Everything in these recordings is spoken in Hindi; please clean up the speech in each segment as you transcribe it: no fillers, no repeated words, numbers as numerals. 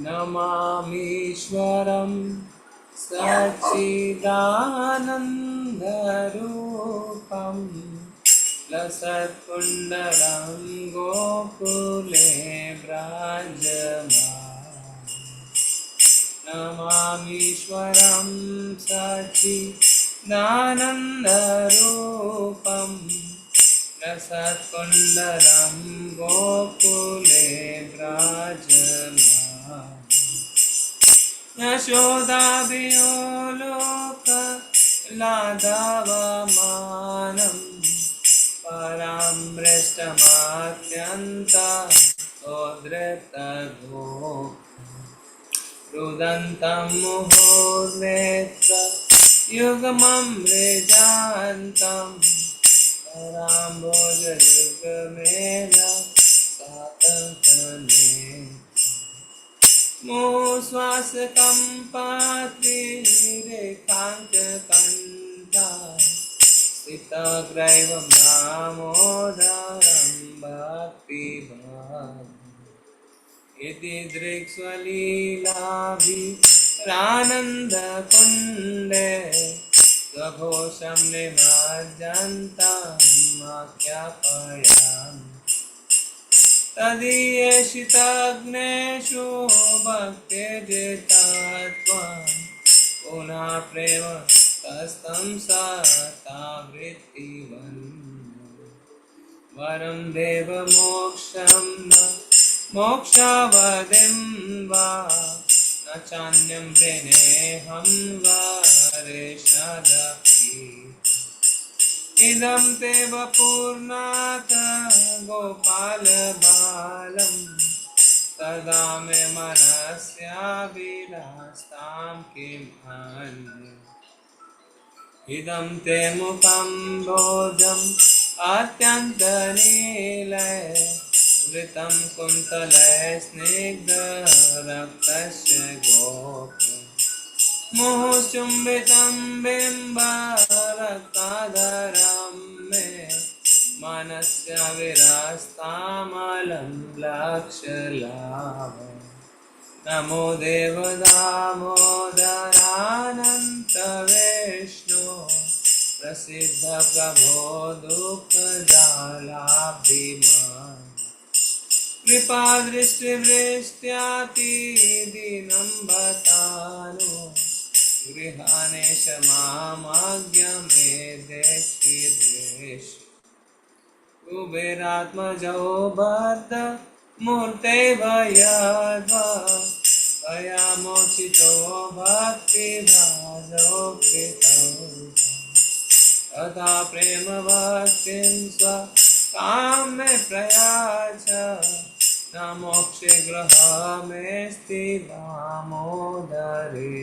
नमामीश्वरं सच्चिदानन्दरूपं लसत्कुण्डलं गोकुले व्राजमानं। नमामीश्वरं सच्चिदानन्दरूपं लसत्कुण्डलं गोकुले व्राजमानं। यशोदाभियो लोकलाघवमानं परामृष्टमात्यन्ता सोदृतगोप रुदन्तं मुहुर्नेत्र युगममृजान्तं पराम्भोजयुगमेन सातकने मोश्वासकम्पात्रिरेखाङ्ककण्ठा स्थितग्रैवं दामोदरं भक्तिभावम् इति दृक्स्वलीलाभिरानन्दकुण्डे स्वघोषं निमज्जन्तमाख्यापयामि। तदीयेषितग्नेषु भक्तिर्जितत्वं पुनः प्रेम तस्तं सतावृत्तिवन् वरं देवमोक्षं न मोक्षावधिं वा न चान्यं वृणेऽहं वरेषदपि इदं ते वपुर्नाथ गोपालबालं सदा मे मनस्याभिलाषतां किम् अन्यम् इदं ते मुखं भोजम् अत्यन्तनीलय वृतं कुन्तलय स्निग्धरक्तस्य गोप मुहुचुम्बितं बिम्बरक्ताधरं मे मनस्य विरस्तामलं लक्ष्यलाभम् नमो देवदामोदरानन्त विष्णु प्रसिद्ध प्रभो दुःखजालाब्धिमान् कृपा दृष्टिवृष्ट्यातिदीनं बतानु गृहाणेश मामाज्ञ मे देश कुबेरात्मजो भर्त मूर्ते भयद्वा भया मोचितो भक्तिभाजो कृतौ तथा प्रेम भक्तिं स्वकाम्ये प्रयाच न मोक्षे गृहमेस्ति दामोदरे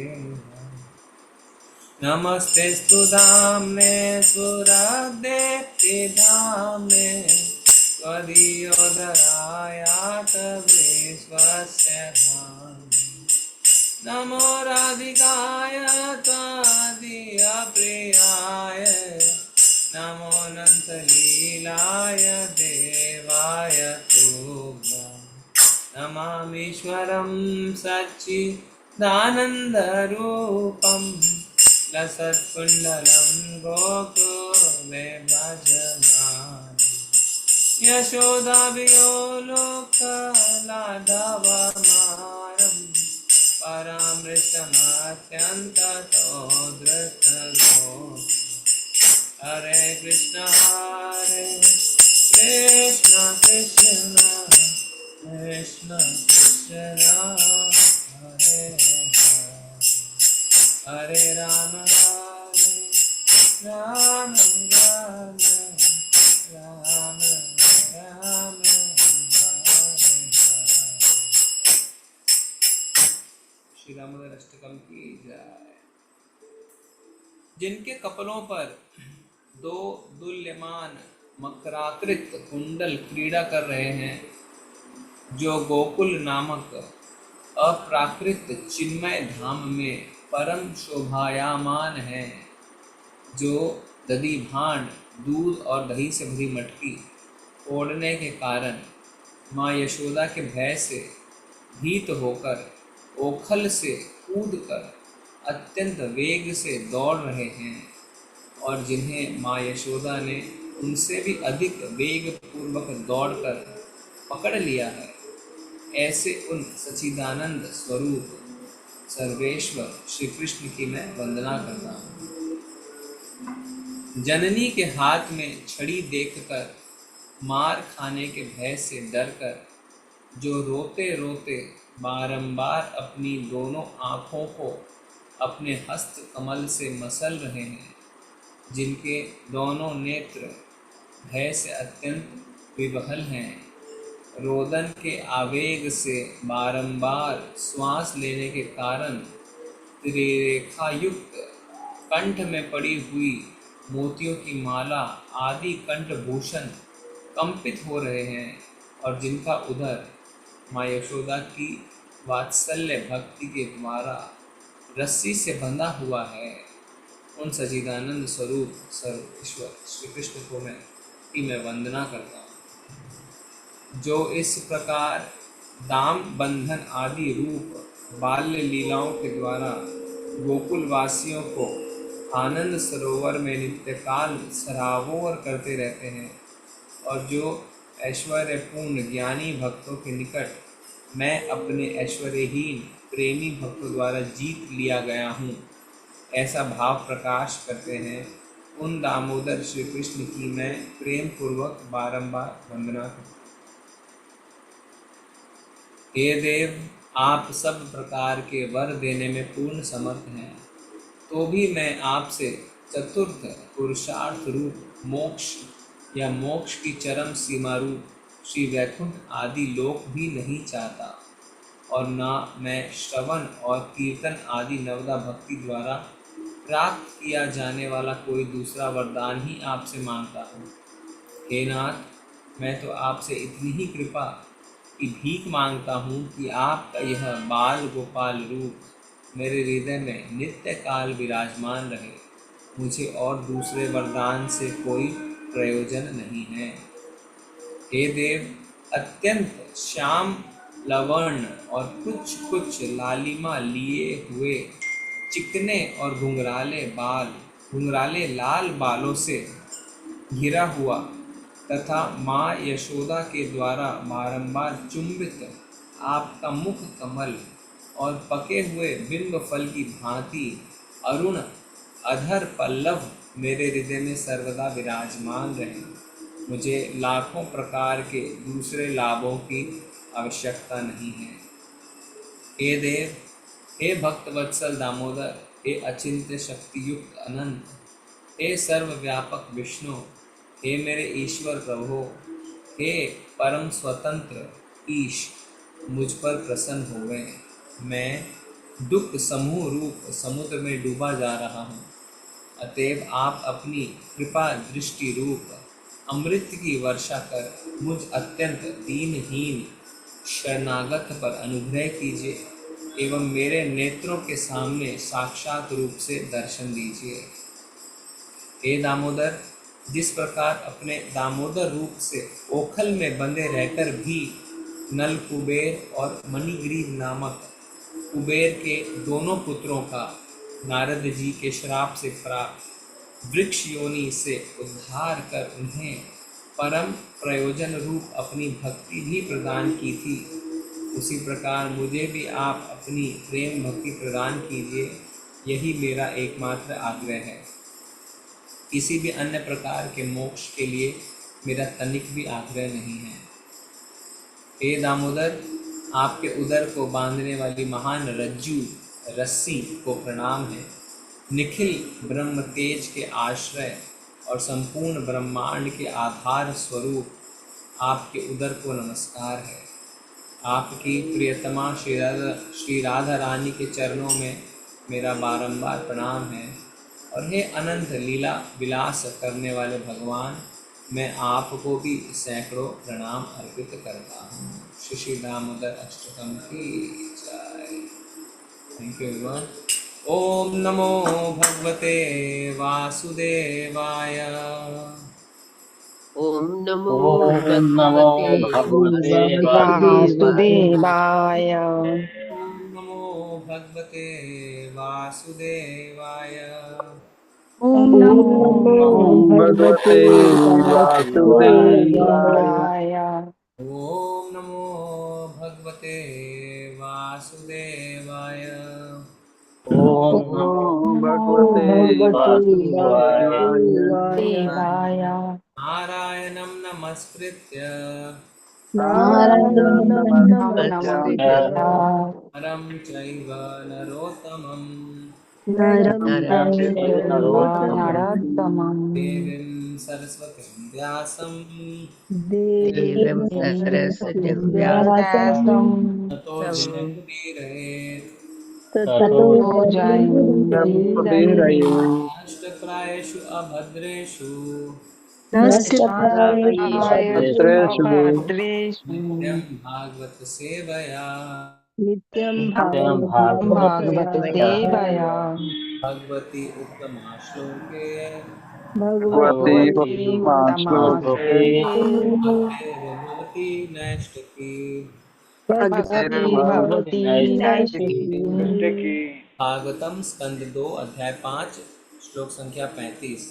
नमस्तेस्तु धाम्ने सुरदेप्ति धाम्ने त्वदीयोदरायात विश्वस्य धाम्ने नमो राधिकाय त्वदीयप्रियाय नमो अनन्तलीलाय देवाय तुभ्यं नमामीश्वरं सच्चिदानन्दरूपं लसत्कुण्डलं गोकुले व्रजमानं यशोदाभियो लोकलाघवमानं परामृष्टमत्यन्ततो धृतगोप हरे कृष्ण कृष्ण कृष्ण कृष्ण हरे हरे राम राम राम राम राम श्री दामोदर अष्टकम की जय। जिनके कपलों पर दो दुल्यमान मकराकृत कुंडल क्रीड़ा कर रहे हैं, जो गोकुल नामक अप्राकृत चिन्मय धाम में परम शोभायामान है, जो दधी भांड दूध और दही से भरी मटकी फोड़ने के कारण माँ यशोदा के भय से भीत होकर ओखल से कूदकर अत्यंत वेग से दौड़ रहे हैं और जिन्हें माँ यशोदा ने उनसे भी अधिक वेग पूर्वक दौड़कर पकड़ लिया है, ऐसे उन सच्चिदानंद स्वरूप सर्वेश्वर श्री कृष्ण की मैं वंदना करता हूँ। जननी के हाथ में छड़ी देखकर मार खाने के भय से डरकर जो रोते रोते बारंबार अपनी दोनों आँखों को अपने हस्त कमल से मसल रहे हैं, जिनके दोनों नेत्र भय से अत्यंत विवहल हैं, रोदन के आवेग से बारंबार श्वास लेने के कारण त्रिरेखायुक्त कंठ में पड़ी हुई मोतियों की माला आदि कंठभूषण कंपित हो रहे हैं और जिनका उदर माँ यशोदा की वात्सल्य भक्ति के द्वारा रस्सी से बंधा हुआ है, उन सच्चिदानंद स्वरूप सर्वेश्वर श्री कृष्ण को मैं वंदना करता हूँ, जो इस प्रकार दाम बंधन आदि रूप बाल्य लीलाओं के द्वारा गोकुल वासियों को आनंद सरोवर में नित्यकाल सराबोर करते रहते हैं और जो ऐश्वर्यपूर्ण ज्ञानी भक्तों के निकट मैं अपने ऐश्वर्यहीन प्रेमी भक्तों द्वारा जीत लिया गया हूँ, ऐसा भाव प्रकाश करते हैं, उन दामोदर श्री कृष्ण की मैं प्रेम पूर्वक बारंबार वंदना करता हूँ। हे देव, आप सब प्रकार के वर देने में पूर्ण समर्थ हैं, तो भी मैं आपसे चतुर्थ पुरुषार्थ रूप मोक्ष या मोक्ष की चरम सीमा रूप श्री वैकुंठ आदि लोक भी नहीं चाहता और ना मैं श्रवण और कीर्तन आदि नवदा भक्ति द्वारा प्राप्त किया जाने वाला कोई दूसरा वरदान ही आपसे मांगता हूँ। हे नाथ, मैं तो आपसे इतनी ही कृपा की भीख मांगता हूँ कि आपका यह बाल गोपाल रूप मेरे हृदय में नित्य काल विराजमान रहे। मुझे और दूसरे वरदान से कोई प्रयोजन नहीं है। हे देव, अत्यंत श्याम लवर्ण और कुछ कुछ लालिमा लिए हुए चिकने और घुंघराले लाल बालों से घिरा हुआ तथा माँ यशोदा के द्वारा बारंबार चुंबित आपका मुख कमल और पके हुए बिंब फल की भांति अरुण अधर पल्लव मेरे हृदय में सर्वदा विराजमान रहे। मुझे लाखों प्रकार के दूसरे लाभों की आवश्यकता नहीं है। हे देव, हे भक्तवत्सल दामोदर, हे अचिंत्य शक्ति युक्त अनंत, हे सर्वव्यापक विष्णु, हे मेरे ईश्वर प्रभो, हे परम स्वतंत्र ईश, मुझ पर प्रसन्न हो गए। मैं दुख समूह रूप समुद्र में डूबा जा रहा हूँ, अतएव आप अपनी कृपा दृष्टि रूप अमृत की वर्षा कर मुझ अत्यंत दीनहीन शरणागत पर अनुग्रह कीजिए एवं मेरे नेत्रों के सामने साक्षात रूप से दर्शन दीजिए। हे दामोदर, जिस प्रकार अपने दामोदर रूप से ओखल में बंधे रहकर भी नल कुबेर और मणिग्रीव नामक कुबेर के दोनों पुत्रों का नारद जी के श्राप से प्राप्त वृक्ष योनि से उद्धार कर उन्हें परम प्रयोजन रूप अपनी भक्ति भी प्रदान की थी, उसी प्रकार मुझे भी आप अपनी प्रेम भक्ति प्रदान कीजिए। यही मेरा एकमात्र आग्रह है। किसी भी अन्य प्रकार के मोक्ष के लिए मेरा तनिक भी आग्रह नहीं है। हे दामोदर, आपके उदर को बांधने वाली महान रज्जू रस्सी को प्रणाम है। निखिल ब्रह्म तेज के आश्रय और संपूर्ण ब्रह्मांड के आधार स्वरूप आपके उदर को नमस्कार है। आपकी प्रियतमा श्री राधा रानी के चरणों में मेरा बारंबार प्रणाम है। और हे अनंत लीला विलास करने वाले भगवान, मैं आपको भी सैकड़ों प्रणाम अर्पित करता हूँ। श्री दामोदर अष्टकम की जय। Thank you everyone. ओम नमो भगवते वासुदेवाय। ओम नमो ओम नमो भगवते भगवते वासुदेवाय। वासुदेवाय। वासुदेवाय। ओम नमो भगवते वासुदेवाय। ओम नमो भगवते वासुदेवाय। ओम नमो भगवते वासुदेवाय। ओम नमो भगवते वासुदेवाय। वासुदेवाय। नारायणं नमस्कृत्य नारायणं नमस्कृत्य नमस्कृत्य नरं चैव नरोत्तमं नरं नरं चैव चैव नरोत्तमं नरोत्तमं देवीं सरस्वतीं व्यासं देवीं सरस्वतीं व्यासं व्यासं ततो जयमुदीरयेत्। ततो ततो जयमुदीरये। अष्टप्रायेषु अभद्रेषु नष्टप्रायेषु नष्टप्रायेषु अभद्रेषु अभद्रेषु नित्यं भागवत सेवया नित्यं भागवत भागवतसेवया सेवया भगवती उत्तमा श्लोके भगवती उत्तमा श्लोके श्लोके भक्तिर्भवती नैष्टिकी। भक्तिर्भवती नैष्ठिकी। नैष्ठिकी। भागवतम स्कंद 2 अध्याय 5 श्लोक संख्या 35।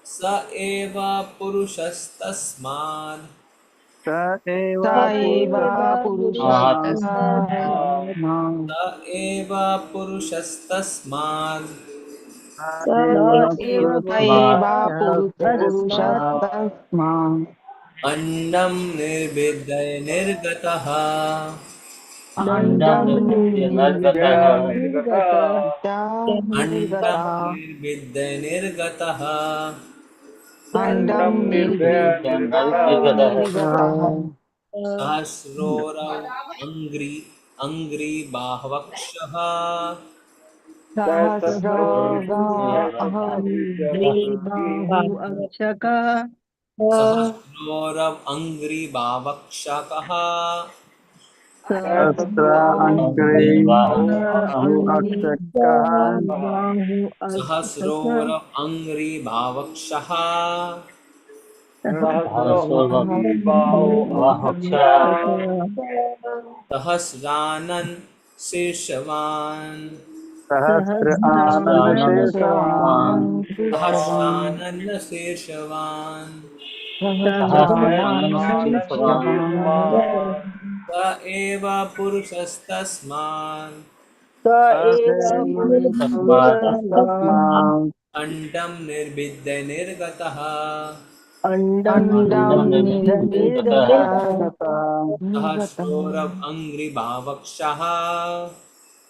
स एव पुरुषस्तस्माद् स एव स एव पुरुषस्तस्मात् स एव पुरुषस्तस्माद् स एव पुरुषस्तस्मात् पुरुषस्तस्मात् अंडं निर्विद्य निर्गतः दण्डं अण्डं निर्विद्य निर्गतः अंडं निर्गता निर्विद्य निर्गतः अण्डं निर्गतः सहस्रोरव अंग्रीबाहवक्षः सहस्रगा ग्रीबाहु अवचकः सहस्रोरव अंग्रीबावक्षकः सहस्राग्रीबाहु अवचकः सहस्रोरव अंग्रीबावक्षः सहस्रानन शीर्षवान् सहस्रानन सहस्रानन शीर्षवान् सहस्रानन स एव पुरुषस्तस्मात् स एव पुरुषस्तस्मात् अण्डं निर्विद्य निर्गतः अण्डं अण्डं निर्गतः सहस्रोरव निर्गतम् अंग्रीबावक्षः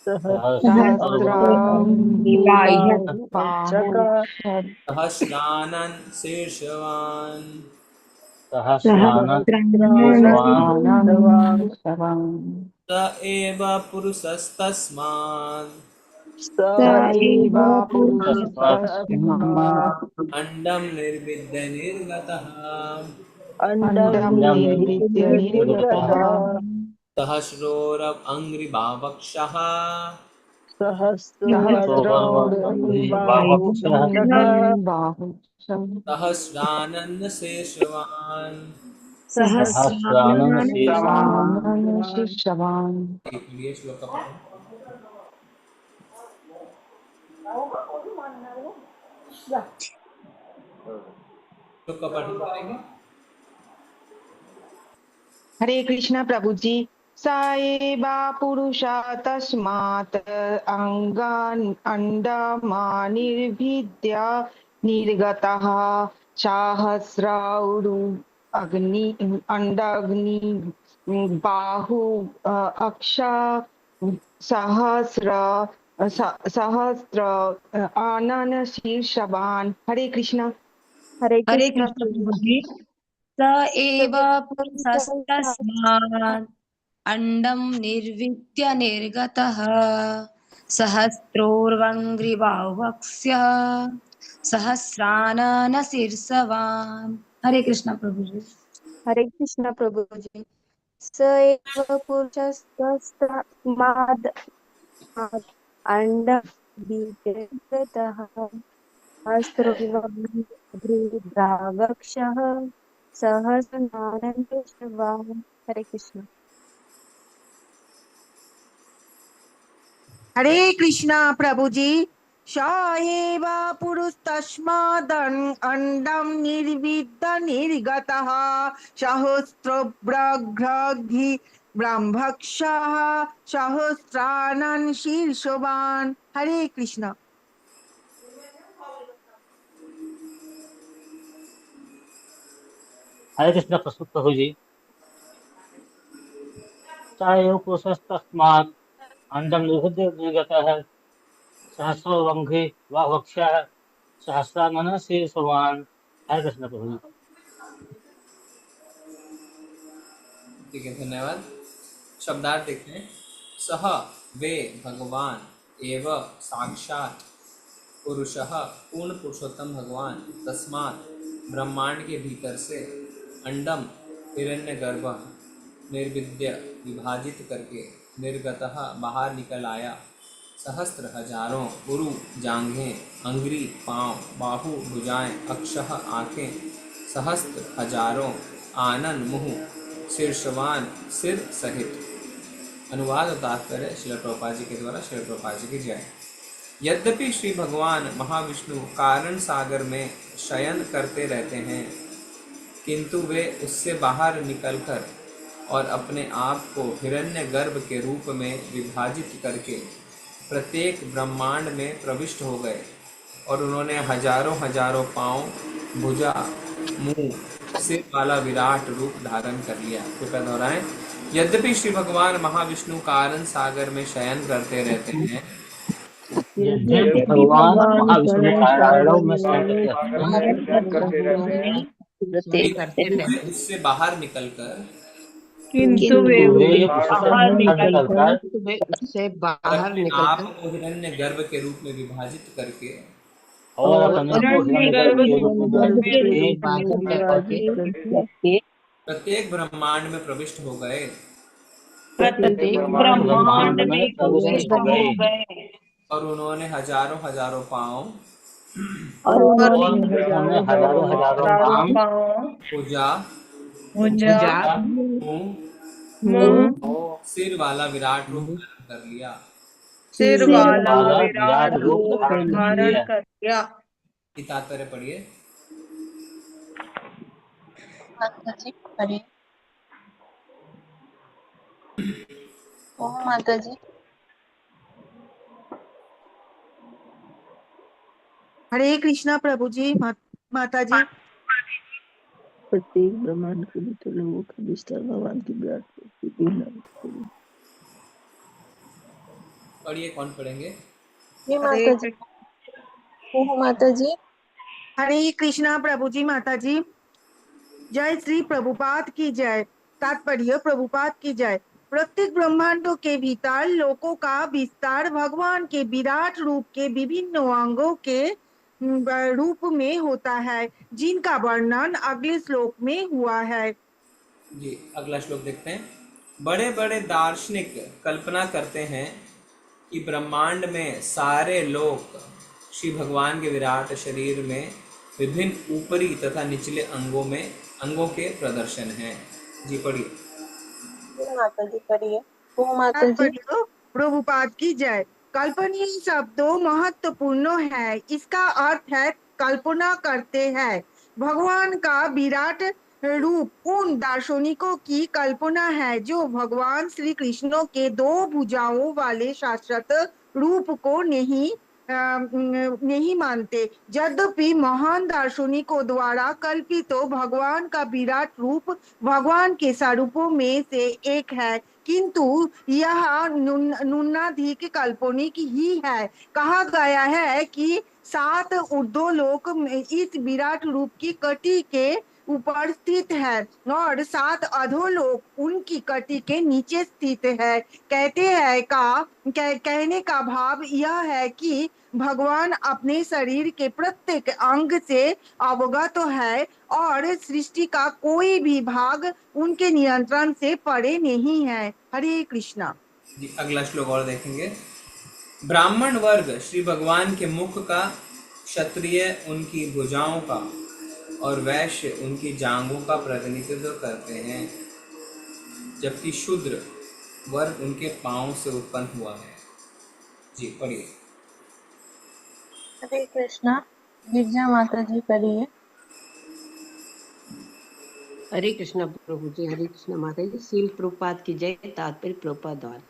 सहस्राग्रीबाहुवचकः सहस्रानन शीर्षवान् सहस्रानन्दवान् स एव पुरुषस्तस्मात् स एव पुरुषस्तस्मात् अण्डं निर्विद्य निर्गतः अण्डं निर्विद्य निर्गतः सहस्रोरव अंग्रीबावक्षः सहस्रोरग्रीबाहुवचकः सहस्रानन शीर्षवान् शिष्यवान् एक लिए श्लोक का पठन। श्लोक का पठन करेंगे। हरे कृष्णा प्रभु जी। स एवा पुरुषा तस्मात् अंगान् अंडमानिर्भिद्य निर्गतः सहस्रारु अग्नि अंडाग्नि बाहु अक्ष सहस्र सहस्र आनन शीर्षवान्। हरे कृष्णा। हरे हरे कृष्ण कृष्ण प्रभु प्रभु जी। जी। स एव पुरुषस्तस्मात् अण्डं निर्विद्य निर्गतः सहस्रोर्वङ्घ्रिबाहुवक्स्य सहस्रानन शीर्षवान्। हरे कृष्ण प्रभु जी। हरे कृष्ण प्रभु जी। स एव पुरुषस्तस्माद् अंड बीजगतः अस्त्रविवग्रीद्रावक्षः सहस्रनारायणः। हरे कृष्ण। हरे कृष्णा प्रभु जी। स एव पुरुषतस्मादं अंडं निर्विद्य निर्गतः सहस्रव्रघ्रघि ब्रह्मक्षः सहस्रानन शीर्षवान्। हरे कृष्णा। हरे कृष्ण प्रभु जी। चाहे पुरुषस्तस्मात् अंडम निषिद्ध निर्गतः सहस्रो वंघि वक्षः सहस्रानन शीर्षवान्। हरे कृष्ण प्रभु जी। ठीक है, धन्यवाद। शब्दार्थ देखते हैं। सह वे भगवान एव साक्षात पुरुषः पूर्ण पुरुषोत्तम भगवान तस्मात् ब्रह्मांड के भीतर से अंडम हिरण्यगर्भ निर्विद्य विभाजित करके निर्गतः बाहर निकल आया सहस्त्र हजारों उरु जांघें अंग्री पाँव बाहु भुजाएं अक्षः आँखें सहस्त्र हजारों आनन मुँह शीर्षवान सिर सहित। अनुवाद और तात्पर्य श्रील प्रभुपाद जी के द्वारा। श्रील प्रभुपाद जी की जय। यद्यपि श्री भगवान महाविष्णु कारण सागर में शयन करते रहते हैं, किंतु वे उससे बाहर निकलकर और अपने आप को हिरण्यगर्भ के रूप में विभाजित करके प्रत्येक ब्रह्मांड में प्रविष्ट हो गए और उन्होंने हजारों हजारों पाँव, भुजा, मुंह, सिर वाला विराट रूप धारण कर लिया। कृपया दोहराएं। यद्यपि श्री भगवान महाविष्णु कारण सागर में शयन करते रहते हैं, यद्यपि यद्यपि भगवान भगवान महाविष्णु करण कारणों सागर में शयन में करते रहते हैं, वे उससे बाहर निकलकर किंतु वे किंतु वे उससे उससे बाहर बाहर निकलकर निकलकर वे उससे और बाहर अपने आप निकलकर को हिरण्य गर्भ के रूप में विभाजित करके और और अपने को अपने हिरण्यगर्भ के रूप में हिरण्यगर्भ विभाजित के करके रूप में विभाजित विभाजित करके प्रत्येक ब्रह्मांड में प्रविष्ट हो गए प्रत्येक प्रत्येक ब्रह्मांड ब्रह्मांड में में प्रविष्ट प्रविष्ट हो हो गए गए और उन्होंने हजारों हजारों पाँव, और और और उन्होंने उन्होंने हजारों हजारों हजारों हजारों पाँव, पाँव, भुजा, भुजा, भुजा, मुंह, मुंह, सिर वाला विराट रूप धारण कर लिया। सिर सिर वाला वाला विराट विराट रूप रूप धारण कर धारण लिया। कर लिया। की तात्पर्य पढ़िए। माता जी हरे ओम माता जी। हरे कृष्णा प्रभु जी। माता जी। प्रत्येक ब्रह्मांड के भीतर लोगों का विस्तार भगवान की विराट शक्ति की नाम करें। पढ़िए, कौन पढ़ेंगे? ये हरे माता जी। ओम माता जी। हरे कृष्णा प्रभु जी। माता जी। जय श्री प्रभुपाद की जय। तात्पर्य प्रभुपाद की जय। प्रत्येक ब्रह्मांडों के भीतर लोकों का विस्तार भगवान के विराट रूप के विभिन्न अंगों के रूप में होता है, जिनका वर्णन अगले श्लोक में हुआ है। जी, अगला श्लोक देखते हैं। बड़े बड़े दार्शनिक कल्पना करते हैं कि ब्रह्मांड में सारे लोक श्री भगवान के विराट शरीर में विभिन्न ऊपरी तथा निचले अंगों के प्रदर्शन हैं। जी पढ़िए। ये माता जी पढ़िए। ओम माता जी। तात्पर्य प्रभुपाद की जय। कल्पनीय शब्दों महत्वपूर्ण है। इसका अर्थ है कल्पना करते हैं। भगवान का विराट रूप उन दार्शनिकों की कल्पना है जो भगवान श्री कृष्ण के दो भुजाओं वाले शाश्वत रूप को नहीं मानते। यद्यपि महान दार्शनिकों द्वारा कल्पित तो भगवान का विराट रूप भगवान के स्वरूपों में से एक है, किंतु यह न्यूनाधिक काल्पनिक ही है। कहा गया है कि 7 ऊर्ध्वलोक इस विराट रूप की कटी के ऊपर स्थित है और 7 अधोलोक उनकी कटी के नीचे स्थित है। कहने का भाव यह है कि भगवान अपने शरीर के प्रत्येक अंग से अवगत है और सृष्टि का कोई भी भाग उनके नियंत्रण से परे नहीं है। हरे कृष्णा। जी, अगला श्लोक और देखेंगे। ब्राह्मण वर्ग श्री भगवान के मुख का, क्षत्रिय उनकी भुजाओं का और वैश्य उनकी जांघों का प्रतिनिधित्व करते हैं, जबकि शूद्र वर्ग उनके पांव से उत्पन्न हुआ है। जी पढ़िए। हरे कृष्णा। गिरजा माता जी पढ़िए। हरे कृष्णा प्रभु जी, हरे कृष्णा माता जी। सील प्रभुपाद की जय। तात्पर्य प्रभुपाद द्वारा।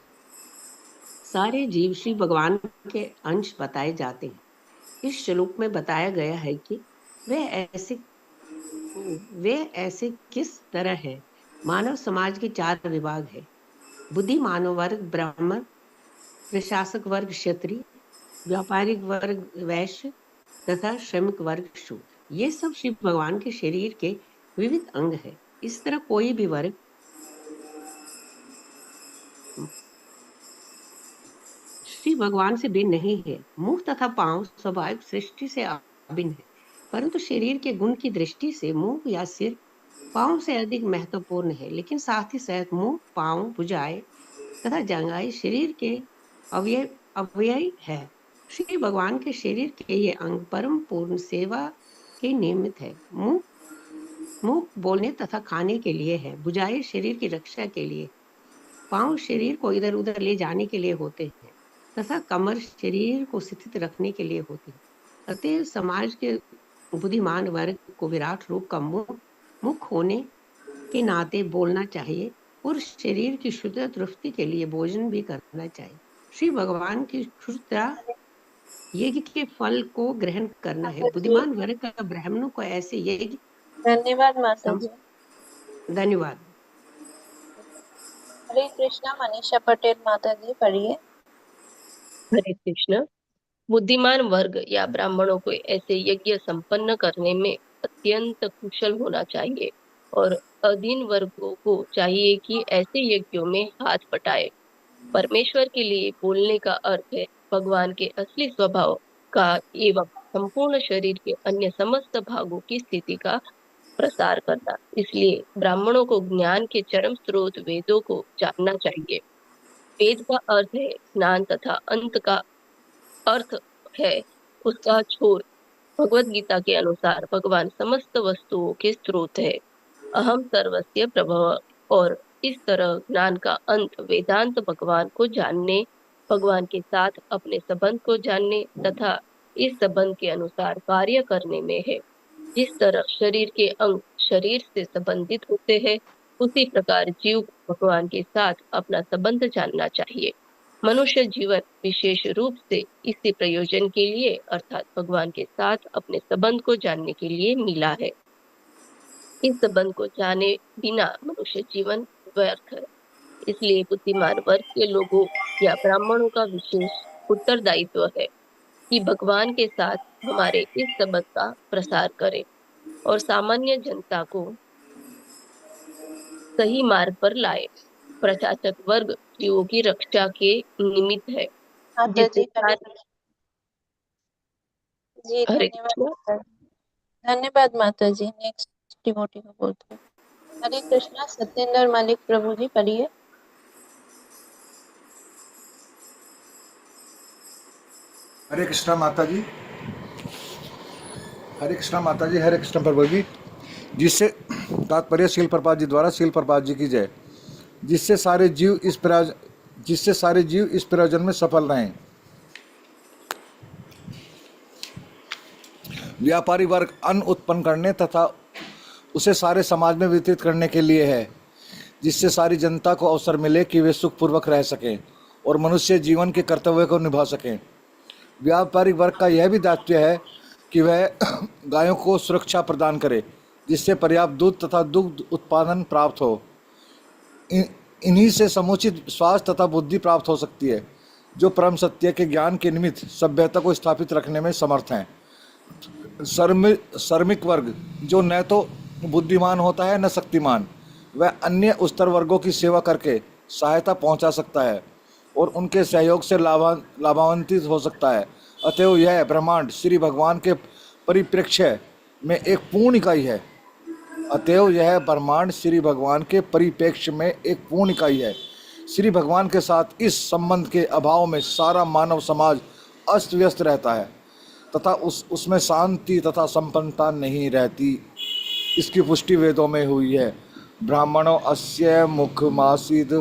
सारे जीव श्री भगवान के अंश बताए जाते हैं। इस श्लोक में बताया गया है कि वे ऐसे किस तरह है। मानव समाज के 4 विभाग है। बुद्धि मानव वर्ग ब्राह्मण, प्रशासक वर्ग क्षत्रिय, व्यापारिक वर्ग वैश्य तथा श्रमिक वर्ग शूद्र। ये सब श्री भगवान के शरीर के विविध अंग है। इस तरह कोई भी वर्ग श्री भगवान से भिन्न नहीं है। मुख तथा पांव स्वाभाविक सृष्टि से अभिन्न है, परंतु शरीर के गुण की दृष्टि से मुख या सिर पांव से अधिक महत्वपूर्ण है। लेकिन साथ ही साथ मुख, पांव, भुजाएं तथा जंघाएं शरीर के अवयव है। श्री भगवान के शरीर के ये अंग परम पूर्ण सेवा के निमित्त है। मुख बोलने तथा खाने के लिए है। भुजाएं शरीर की रक्षा के लिए, पांव शरीर को इधर उधर ले जाने के लिए होते हैं तथा कमर शरीर को स्थित रखने के लिए होती है। अतः समाज के बुद्धिमान वर्ग को विराट रूप का मुख होने के नाते बोलना चाहिए और शरीर की शुद्ध तृप्ति के लिए भोजन भी करना चाहिए। श्री भगवान की शुद्धता यज्ञ के फल को ग्रहण करना है। बुद्धिमान वर्ग का ब्राह्मणों को ऐसे यज्ञ। धन्यवाद माता जी। धन्यवाद। हरे कृष्णा। मनीषा पटेल माता जी पढ़िए। हरे कृष्ण। बुद्धिमान वर्ग या ब्राह्मणों को ऐसे यज्ञ संपन्न करने में अत्यंत कुशल होना चाहिए और अधीन वर्गों को चाहिए कि ऐसे यज्ञों में हाथ बटाए। परमेश्वर के लिए बोलने का अर्थ है भगवान के असली स्वभाव का एवं संपूर्ण शरीर के अन्य समस्त भागों की स्थिति का प्रसार करना। इसलिए ब्राह्मणों को ज्ञान के चरम स्रोत वेदों को जानना चाहिए। वेद का अर्थ है ज्ञान तथा अंत का अर्थ है उसका छोर। भगवत गीता के अनुसार भगवान समस्त वस्तुओं के स्रोत है। अहम सर्वस्य प्रभव। और इस तरह ज्ञान का अंत वेदांत भगवान को जानने, भगवान के साथ अपने संबंध को जानने तथा इस संबंध के अनुसार कार्य करने में है। जिस तरह शरीर के अंग शरीर से संबंधित होते हैं, उसी प्रकार जीव को भगवान के साथ अपना संबंध जानना चाहिए। मनुष्य जीवन विशेष रूप से इसी प्रयोजन के लिए अर्थात भगवान के साथ अपने संबंध को जानने के लिए मिला है। इस संबंध को जाने बिना मनुष्य जीवन व्यर्थ है। इसलिए बुद्धिमान वर्ग के लोगों या ब्राह्मणों का विशेष उत्तरदायित्व है कि भगवान के साथ हमारे इस संबंध का प्रसार करें और सामान्य जनता को सही मार्ग पर लाए। प्रशासक वर्ग जीवों की रक्षा के निमित्त है। माता जी जिससे जी हरे धन्यवाद कृष्ण। माता जी। धन्यवाद माता जी। नेक्स्ट डिवोटी को बोलते हैं। हरे कृष्णा। सत्येंद्र मलिक प्रभु जी पढ़िए। हरे कृष्णा माता जी। हरे कृष्णा माता जी। हरे कृष्ण प्रभु जी। जिससे तात्पर्य शील प्रपात जी द्वारा शील प्रपात जी की जय। जिससे सारे जीव इस प्रयोजन में सफल रहें। व्यापारी वर्ग अन्न उत्पन्न करने तथा उसे सारे समाज में वितरित करने के लिए है, जिससे सारी जनता को अवसर मिले कि वे सुखपूर्वक रह सकें और मनुष्य जीवन के कर्तव्य को निभा सकें। व्यापारिक वर्ग का यह भी दायित्व है कि वह गायों को सुरक्षा प्रदान करे, जिससे पर्याप्त दूध तथा दुग्ध उत्पादन प्राप्त हो। इन्हीं से समुचित स्वास्थ्य तथा बुद्धि प्राप्त हो सकती है, जो परम सत्य के ज्ञान के निमित्त सभ्यता को स्थापित रखने में समर्थ हैं। श्रमिक वर्ग जो न तो बुद्धिमान होता है न शक्तिमान, वह अन्य उच्चतर वर्गों की सेवा करके सहायता पहुंचा सकता है और उनके सहयोग से लाभान्वित हो सकता है। अतएव यह ब्रह्मांड श्री भगवान के परिप्रेक्ष्य में एक पूर्ण इकाई है। श्री भगवान के साथ इस संबंध के अभाव में सारा मानव समाज अस्त व्यस्त रहता है तथा उसमें शांति तथा संपन्नता नहीं रहती। इसकी पुष्टि वेदों में हुई है। ब्राह्मणों अस्य मुखमासीद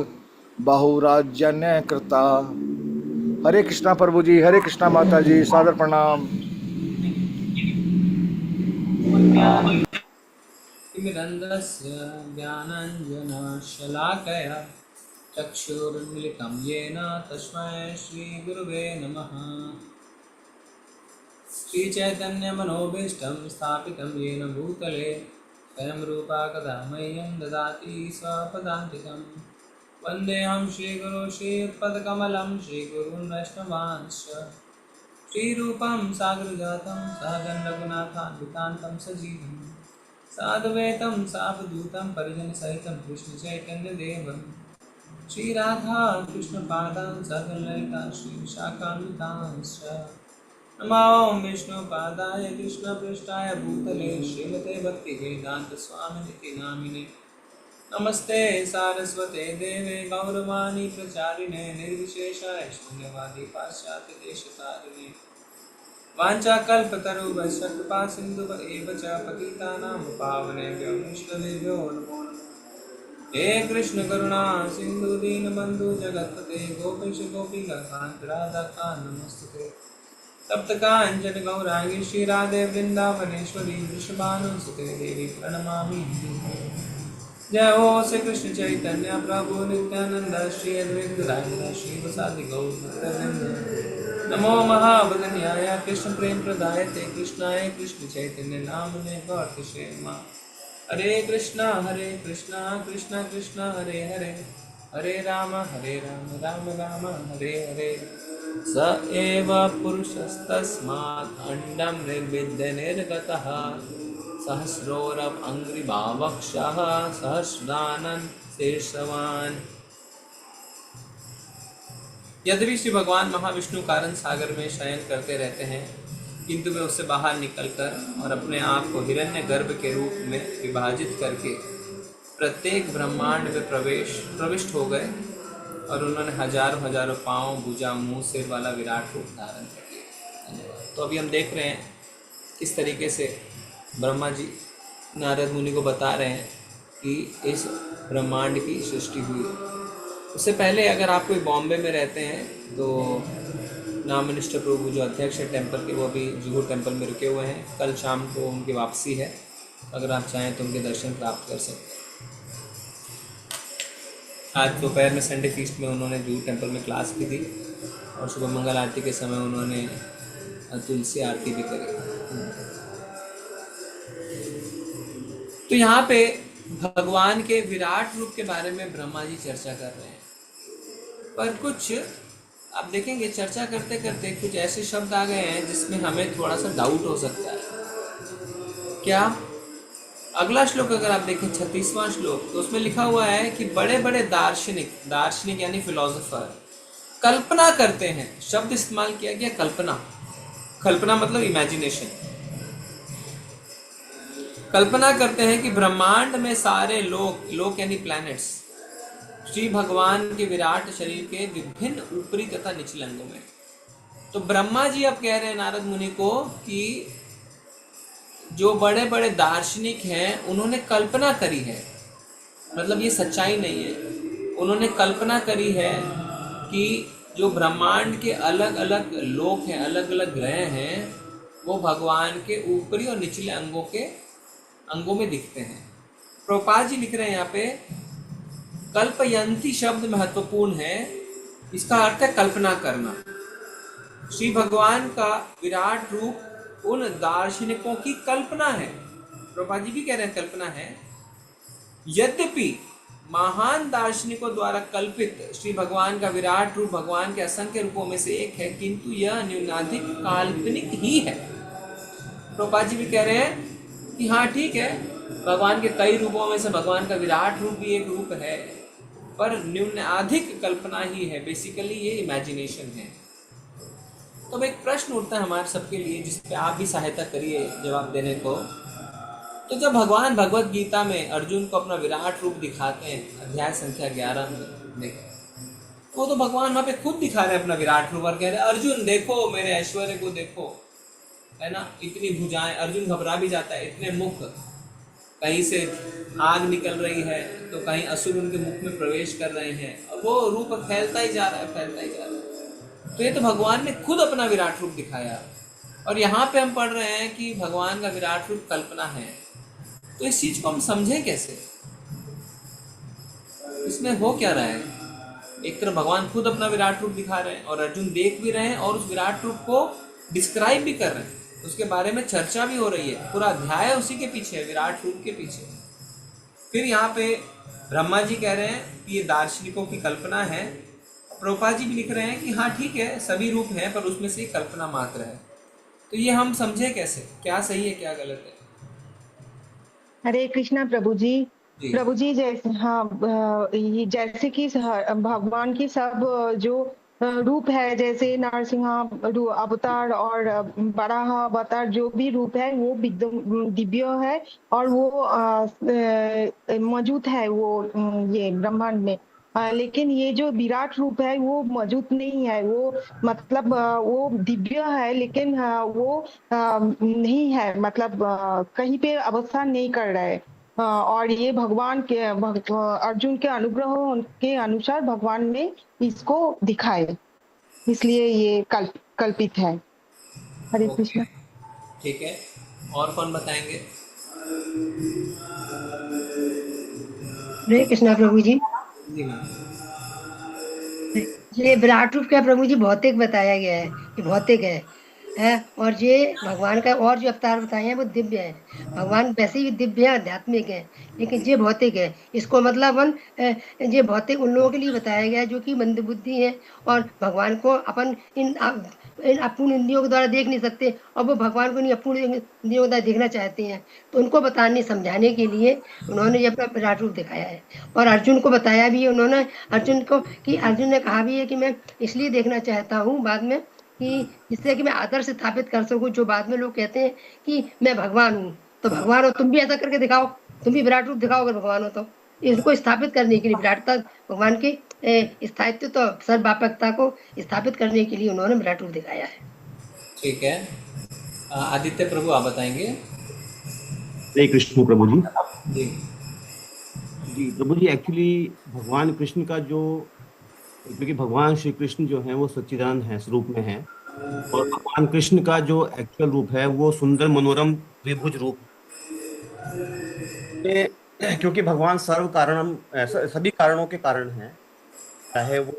बहुराज्यन्य कृता हरे कृष्णा प्रभु जी, हरे कृष्णा माता जी, सादर प्रणाम। तिमिरन्धस्य ज्ञानाञ्जनशलाकया चक्षुरुन्मिलितं येन तस्मै श्रीगुरुवे नमः। श्रीचैतन्यमनोभीष्टं स्थापितं येन भूतले स्वयं रूपा कदा मह्यं ददाति स्वपदान्तिकं। वन्देऽहं श्रीगुरो श्रीयुत्पदकमलं श्रीगुरून् वैष्णवांश्च श्रीरूपं सागरजातं सहगं रघुनाथान्वितान्तं सजीवं साधुवेतं सावधूतं परिजनसहितं कृष्णचैतन्यदेवं श्रीराधा कृष्णपादान् सकलललिता श्रीविशाखान्वितांश्च। नमो विष्णुपादाय कृष्णपृष्ठाय भूतले श्रीमते भक्तिवेदान्तस्वामिनिति नामिने। नमस्ते सारस्वते देवे गौरवाणी प्रचारिणे निर्विशेषाय शून्यवादी पाश्चात्यदेशतारिणे। वाञ्छाकल्पतरुभ्यश्च कृपा सिन्धुभ्येव च पतितानां पावनेभ्यो वैष्णवेभ्यो नमो नमः। हे कृष्ण करुणा सिंधु दीनबंधु जगत्पते गोपेश गोपीकान्त राधाकान्त नमस्ते। तप्त कांचन गौरांगी श्री राधे वृंदावनेश्वरी वृषभानुसुते देवी प्रणमामि। जय हो श्री कृष्ण चैतन्य प्रभु नित्यानंद श्री अद्वैत गदाधर श्री वासादि गौर भक्तवृंद। नमो महावदन्याय कृष्ण प्रेम प्रदायते कृष्णाय कृष्ण चैतन्य नामने गौरतिशे नमः। हरे कृष्णा कृष्णा कृष्णा हरे हरे, हरे राम राम राम हरे हरे। स एव पुरुषस्तस्मात् अण्डं निर्विद्य निर्गतः सहस्रोरभङ्घ्रिभावक्षः सहस्रानन शीर्षवान्। यद्यपि श्री भगवान महाविष्णु कारण सागर में शयन करते रहते हैं, किंतु वे उससे बाहर निकलकर और अपने आप को हिरण्य गर्भ के रूप में विभाजित करके प्रत्येक ब्रह्मांड में प्रविष्ट हो गए और उन्होंने हजारों हजारों पाँव, भुजा, मुंह, सिर वाला विराट रूप धारण कर लिया। तो अभी हम देख रहे हैं किस तरीके से ब्रह्मा जी नारद मुनि को बता रहे हैं कि इस ब्रह्मांड की सृष्टि हुई। उससे पहले अगर आप कोई बॉम्बे में रहते हैं तो नामनिष्ठ प्रभु जो अध्यक्ष है टेंपल के, वो अभी जुहू टेंपल में रुके हुए हैं। कल शाम को उनकी वापसी है, अगर आप चाहें तो उनके दर्शन प्राप्त कर सकते हैं। आज दोपहर में संडे फीस्ट में उन्होंने जुहू टेंपल में क्लास की थी और सुबह मंगल आरती के समय उन्होंने तुलसी आरती भी करी। तो यहाँ पे भगवान के विराट रूप के बारे में ब्रह्मा जी चर्चा कर रहे हैं, पर कुछ आप देखेंगे चर्चा करते करते कुछ ऐसे शब्द आ गए हैं जिसमें हमें थोड़ा सा डाउट हो सकता है। क्या? अगला श्लोक अगर आप देखें 36वां श्लोक, तो उसमें लिखा हुआ है कि बड़े बड़े दार्शनिक यानी फिलोसोफर कल्पना करते हैं। शब्द इस्तेमाल किया गया कल्पना मतलब इमेजिनेशन। कल्पना करते हैं कि ब्रह्मांड में सारे लोक यानी प्लैनेट्स श्री भगवान के विराट शरीर के विभिन्न ऊपरी तथा निचले अंगों में। तो ब्रह्मा जी अब कह रहे हैं नारद मुनि को कि जो बड़े बड़े दार्शनिक हैं उन्होंने कल्पना करी है, मतलब ये सच्चाई नहीं है, उन्होंने कल्पना करी है कि जो ब्रह्मांड के अलग अलग लोक हैं, अलग अलग ग्रह हैं, वो भगवान के ऊपरी और निचले अंगों में दिखते हैं। प्रभुपाद जी लिख रहे हैं यहाँ पे कल्पयंती शब्द महत्वपूर्ण है। इसका अर्थ है कल्पना करना। श्री भगवान का विराट रूप उन दार्शनिकों की कल्पना है। प्रभुपाद जी भी कह रहे हैं कल्पना है। यद्यपि महान दार्शनिकों द्वारा कल्पित श्री भगवान का विराट रूप भगवान के असंख्य रूपों में से एक है, किंतु यह न्यूनाधिक काल्पनिक ही है। प्रभुपाद जी भी कह रहे हैं कि हाँ ठीक है, भगवान के कई रूपों में से भगवान का विराट रूप भी एक रूप है, पर न्यूनाधिक कल्पना ही है। बेसिकली ये इमेजिनेशन है। तो अब एक प्रश्न उठता है हमारे सबके लिए, जिस पे आप भी सहायता करिए जवाब देने को। तो जब भगवान भगवत गीता में अर्जुन को अपना विराट रूप दिखाते हैं, अध्याय संख्या 11 में देखें, वो तो भगवान वहाँ पे खुद दिखा रहे हैं अपना विराट रूप और कह रहे हैं अर्जुन देखो मेरे ऐश्वर्य को देखो, है ना, इतनी भुजाएं। अर्जुन घबरा भी जाता है, इतने मुख, कहीं से आग निकल रही है तो कहीं असुर उनके मुख में प्रवेश कर रहे हैं, और वो रूप फैलता ही जा रहा है। तो ये तो भगवान ने खुद अपना विराट रूप दिखाया, और यहाँ पे हम पढ़ रहे हैं कि भगवान का विराट रूप कल्पना है। तो इस चीज को हम समझें कैसे, इसमें हो क्या रहा है? एक तरफ भगवान खुद अपना विराट रूप दिखा रहे हैं और अर्जुन देख भी रहे हैं और उस विराट रूप को डिस्क्राइब भी कर रहे हैं, उसके बारे में चर्चा भी हो रही है, पूरा अध्याय उसी के पीछे है, विराट रूप के पीछे। फिर यहाँ पे ब्रह्मा जी कह रहे हैं कि ये दार्शनिकों की कल्पना है, प्रभुपाद जी भी लिख रहे हैं कि हाँ ठीक है, सभी रूप हैं पर उसमें से कल्पना मात्र है। तो ये हम समझे कैसे, क्या सही है क्या गलत है? हरे कृष्णा प्रभु जी। जी। प्रभु जी जैसे ये जैसे कि भगवान की सब जो रूप है, जैसे नरसिंह अवतार और वराह अवतार, जो भी रूप है वो दिव्य है और वो मौजूद है वो ये ब्रह्मांड में। लेकिन ये जो विराट रूप है वो मौजूद नहीं है, वो मतलब वो दिव्य है लेकिन वो नहीं है, मतलब कहीं पे अवस्थान नहीं कर रहा है। और ये भगवान के अर्जुन के अनुग्रह के अनुसार भगवान ने इसको दिखाए, इसलिए ये कल्पित है। हरे कृष्ण। ठीक है, और कौन बताएंगे? हरे कृष्णा प्रभु जी। जी मैम। ये विराट रूप क्या प्रभु जी भौतिक बताया गया है कि भौतिक है और ये भगवान का और जो अवतार बताए हैं वो दिव्य है। भगवान वैसे ही दिव्य है, आध्यात्मिक है, लेकिन ये भौतिक है। इसको मतलब ये भौतिक उन लोगों के लिए बताया गया है जो कि मंद बुद्धि है और भगवान को अपन इन अपूर्ण इंद्रियों के द्वारा देख नहीं सकते, और वो भगवान को नहीं अपूर्ण इंद्रियों के द्वारा देखना चाहते हैं। तो उनको बताने समझाने के लिए उन्होंने ये अपना विराट रूप दिखाया है। और अर्जुन को बताया भी है उन्होंने, अर्जुन को कि अर्जुन ने कहा भी है कि मैं इसलिए देखना चाहता हूँ बाद में कि जिससे कि मैं आदर्श स्थापित कर सकूं। जो बाद में लोग कहते हैं कि मैं भगवान हूँ, तो भगवान हो तुम भी ऐसा करके दिखाओ, तुम भी विराट रूप दिखाओ अगर भगवान हो तो। इसको स्थापित करने के लिए विराटता, भगवान के स्थायित्व तो सर्वव्यापकता को स्थापित करने के लिए उन्होंने विराट रूप दिखाया है। ठीक है, आदित्य प्रभु आप बताएंगे। हरे कृष्ण प्रभु जी। जी जी प्रभु जी, एक्चुअली भगवान कृष्ण का जो, क्योंकि भगवान श्री कृष्ण जो है वो सच्चिदानंद है, स्वरूप में है, और भगवान कृष्ण का जो एक्चुअल रूप है वो सुंदर मनोरम द्विभुज रूप है। क्योंकि भगवान सर्व कारणम, सभी कारणों के कारण है, चाहे वो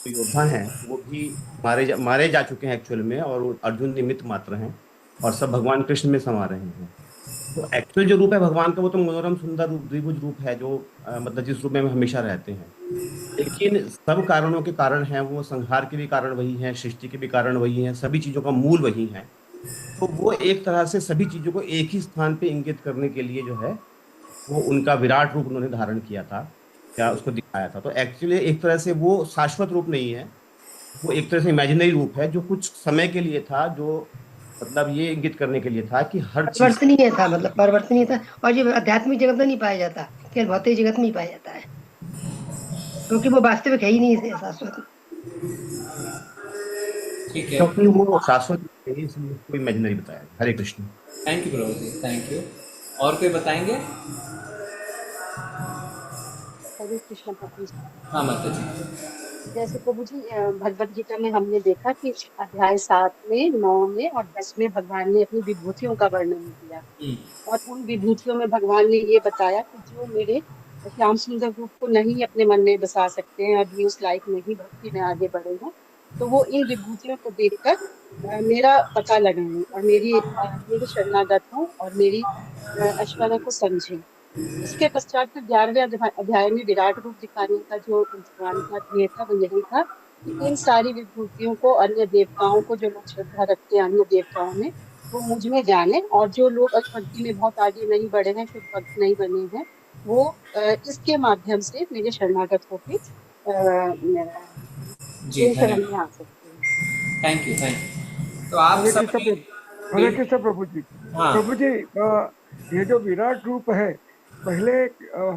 योद्धा हैं वो भी मारे जा चुके हैं एक्चुअल में, और अर्जुन निमित्त मात्र हैं, और सब भगवान कृष्ण में समा रहे हैं। तो एक्चुअल जो रूप है भगवान का वो तो मनोरम सुंदर रूप, द्विभुज रूप है, जो मतलब जिस रूप में हम हमेशा रहते हैं। लेकिन सब कारणों के कारण है, वो संहार के भी कारण वही है, सृष्टि के भी कारण वही है, सभी चीजों का मूल वही है। तो वो एक तरह से सभी चीजों को एक ही स्थान पे इंगित करने के लिए जो है वो उनका विराट रूप उन्होंने धारण किया था, या उसको दिखाया था। तो एक्चुअली एक तरह से वो शाश्वत रूप नहीं है, वो एक तरह से इमेजिनरी रूप है, जो कुछ समय के लिए था, जो मतलब ये इंगित करने के लिए था कि हर चीज परिवर्तनीय था, मतलब परिवर्तनीय था, और ये आध्यात्मिक जगत में नहीं पाया जाता, केवल भौतिक जगत में ही पाया जाता है, क्योंकि वो वास्तविक है ही नहीं शाश्वत। ठीक है, क्योंकि वो शाश्वत है, इसलिए उसको इमेजिनरी बताया। हरे कृष्ण। थैंक यू प्रभु जी, थैंक यू। और कोई बताएंगे? हरे कृष्ण प्रभु जी। हाँ माता जी। जैसे प्रभु जी भगवत गीता में हमने देखा कि अध्याय 7 में, 9 में और 10 में भगवान ने अपनी विभूतियों का वर्णन किया, और उन विभूतियों में भगवान ने ये बताया कि जो मेरे श्याम सुंदर रूप को नहीं अपने मन में बसा सकते हैं, अभी उस लायक नहीं भक्ति में आगे बढ़े हैं, तो वो इन विभूतियों को देखकर मेरा पता लगाएं और मेरे शरणागत हों और मेरी ऐश्वर्य को समझें। इसके पश्चात फिर 11वें अध्याय में विराट रूप दिखाने का जो भगवान का ध्येय था वो यही था कि इन सारी विभूतियों को अन्य देवताओं को, जो लोग श्रद्धा रखते हैं अन्य देवताओं में, वो मुझ में जाने, और जो लोग भक्ति में बहुत आगे नहीं बढ़े हैं, शुद्ध भक्त नहीं बने हैं, वो इसके माध्यम से मेरे शरणागत होकर शरण में आ सकते हैं। Thank you, thank you. तो आप सब हरे कृष्ण प्रभु जी। हाँ। प्रभु जी, ये जो विराट रूप है, पहले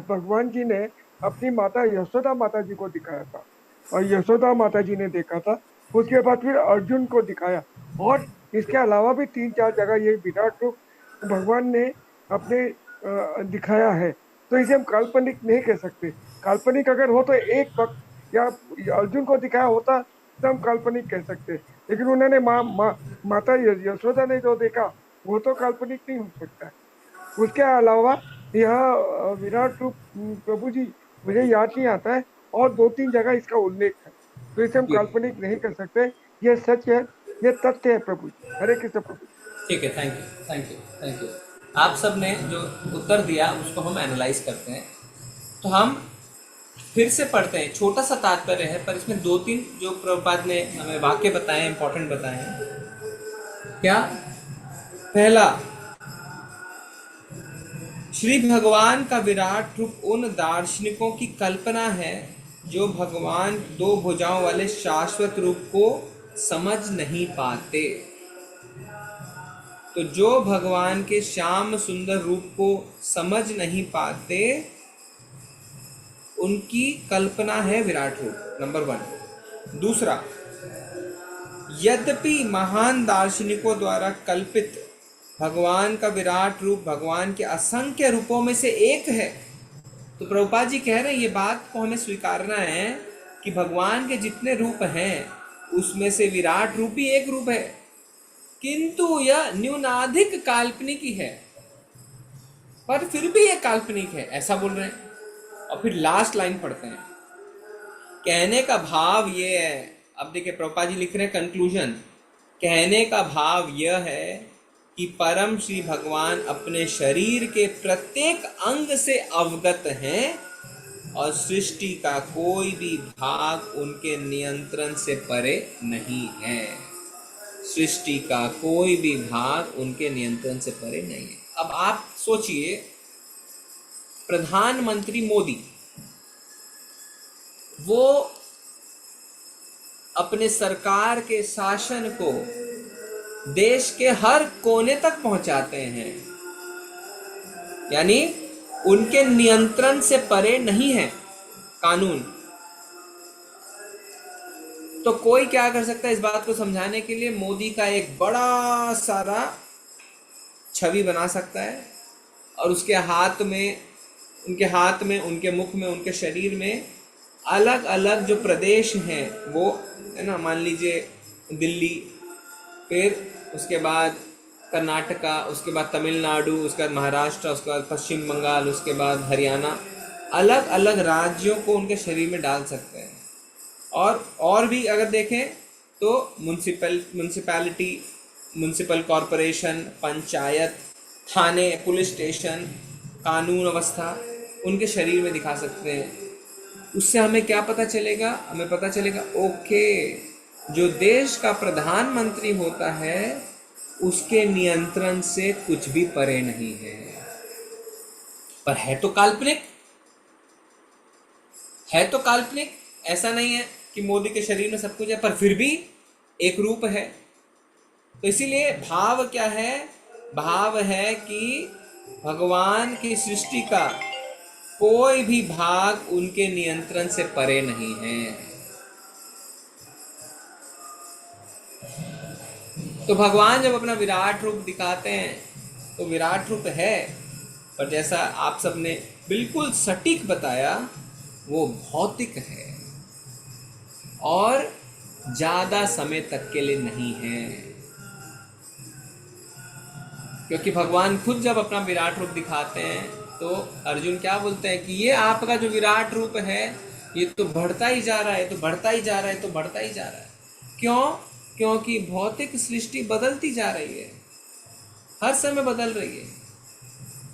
भगवान जी ने अपनी माता यशोदा माता जी को दिखाया था, और यशोदा माता जी ने देखा था, उसके बाद फिर अर्जुन को दिखाया, और इसके अलावा भी 3-4 जगह ये विराट रूप भगवान ने अपने दिखाया है, तो इसे हम काल्पनिक नहीं कह सकते। काल्पनिक अगर हो तो एक वक्त या अर्जुन को दिखाया होता तो हम काल्पनिक कह सकते, लेकिन उन्होंने माता यशोदा ने जो देखा वो तो काल्पनिक नहीं हो सकता है। उसके अलावा यह विराट रूप प्रभु जी मुझे याद नहीं आता है, और 2-3 जगह इसका उल्लेख है, तो इसे हम काल्पनिक नहीं कर सकते। ये सच है, ये तथ्य है प्रभु जी। हरे कृष्ण प्रभु जी। ठीक है, thank you, thank you, thank you. आप सब ने जो उत्तर दिया उसको हम एनालाइज करते हैं। तो हम फिर से पढ़ते हैं, छोटा सा तात्पर्य है पर इसमें 2-3 जो प्रभुपाद ने हमें वाक्य बताए, इंपॉर्टेंट बताए हैं। क्या? पहला, श्री भगवान का विराट रूप उन दार्शनिकों की कल्पना है जो भगवान 2 भुजाओं वाले शाश्वत रूप को समझ नहीं पाते। तो जो भगवान के श्याम सुंदर रूप को समझ नहीं पाते उनकी कल्पना है विराट रूप, नंबर 1। दूसरा, यद्यपि महान दार्शनिकों द्वारा कल्पित भगवान का विराट रूप भगवान के असंख्य रूपों में से एक है, तो प्रभुपाद जी कह रहे हैं ये बात को हमें स्वीकारना है कि भगवान के जितने रूप हैं उसमें से विराट रूप भी एक रूप है, किंतु यह न्यूनाधिक काल्पनिक ही है, पर फिर भी यह काल्पनिक है, ऐसा बोल रहे हैं। और फिर लास्ट लाइन पढ़ते हैं। कहने का भाव ये है, अब देखिए प्रभुपाद जी लिख रहे हैं कंक्लूजन। कहने का भाव यह है कि परम श्री भगवान अपने शरीर के प्रत्येक अंग से अवगत हैं और सृष्टि का कोई भी भाग उनके नियंत्रण से परे नहीं है। सृष्टि का कोई भी भाग उनके नियंत्रण से परे नहीं है। अब आप सोचिए, प्रधानमंत्री मोदी वो अपने सरकार के शासन को देश के हर कोने तक पहुंचाते हैं, यानी उनके नियंत्रण से परे नहीं है कानून। तो कोई क्या कर सकता है इस बात को समझाने के लिए? मोदी का एक बड़ा सारा छवि बना सकता है और उसके हाथ में, उनके मुख में, उनके शरीर में अलग अलग जो प्रदेश हैं वो है ना, मान लीजिए दिल्ली, फिर उसके बाद कर्नाटका, उसके बाद तमिलनाडु, उसके बाद महाराष्ट्र, उसके बाद पश्चिम बंगाल, उसके बाद हरियाणा, अलग अलग राज्यों को उनके शरीर में डाल सकते हैं। और भी अगर देखें तो म्यूनसिपैलिटी, म्यूनसिपल कॉरपोरेशन, पंचायत, थाने, पुलिस स्टेशन, कानून व्यवस्था उनके शरीर में दिखा सकते हैं। उससे हमें क्या पता चलेगा? हमें पता चलेगा ओके, जो देश का प्रधानमंत्री होता है उसके नियंत्रण से कुछ भी परे नहीं है। पर है तो काल्पनिक, है तो काल्पनिक। ऐसा नहीं है कि मोदी के शरीर में सब कुछ है, पर फिर भी एक रूप है। तो इसीलिए भाव क्या है? भाव है कि भगवान की सृष्टि का कोई भी भाग उनके नियंत्रण से परे नहीं है। तो भगवान जब अपना विराट रूप दिखाते हैं तो विराट रूप है, पर जैसा आप सबने बिल्कुल सटीक बताया वो भौतिक है और ज़्यादा समय तक के लिए नहीं है। क्योंकि भगवान खुद जब अपना विराट रूप दिखाते हैं तो अर्जुन क्या बोलते हैं कि ये आपका जो विराट रूप है ये तो बढ़ता ही जा रहा है, तो बढ़ता ही जा रहा है, तो बढ़ता ही जा रहा है। क्यों? क्योंकि भौतिक सृष्टि बदलती जा रही है, हर समय बदल रही है।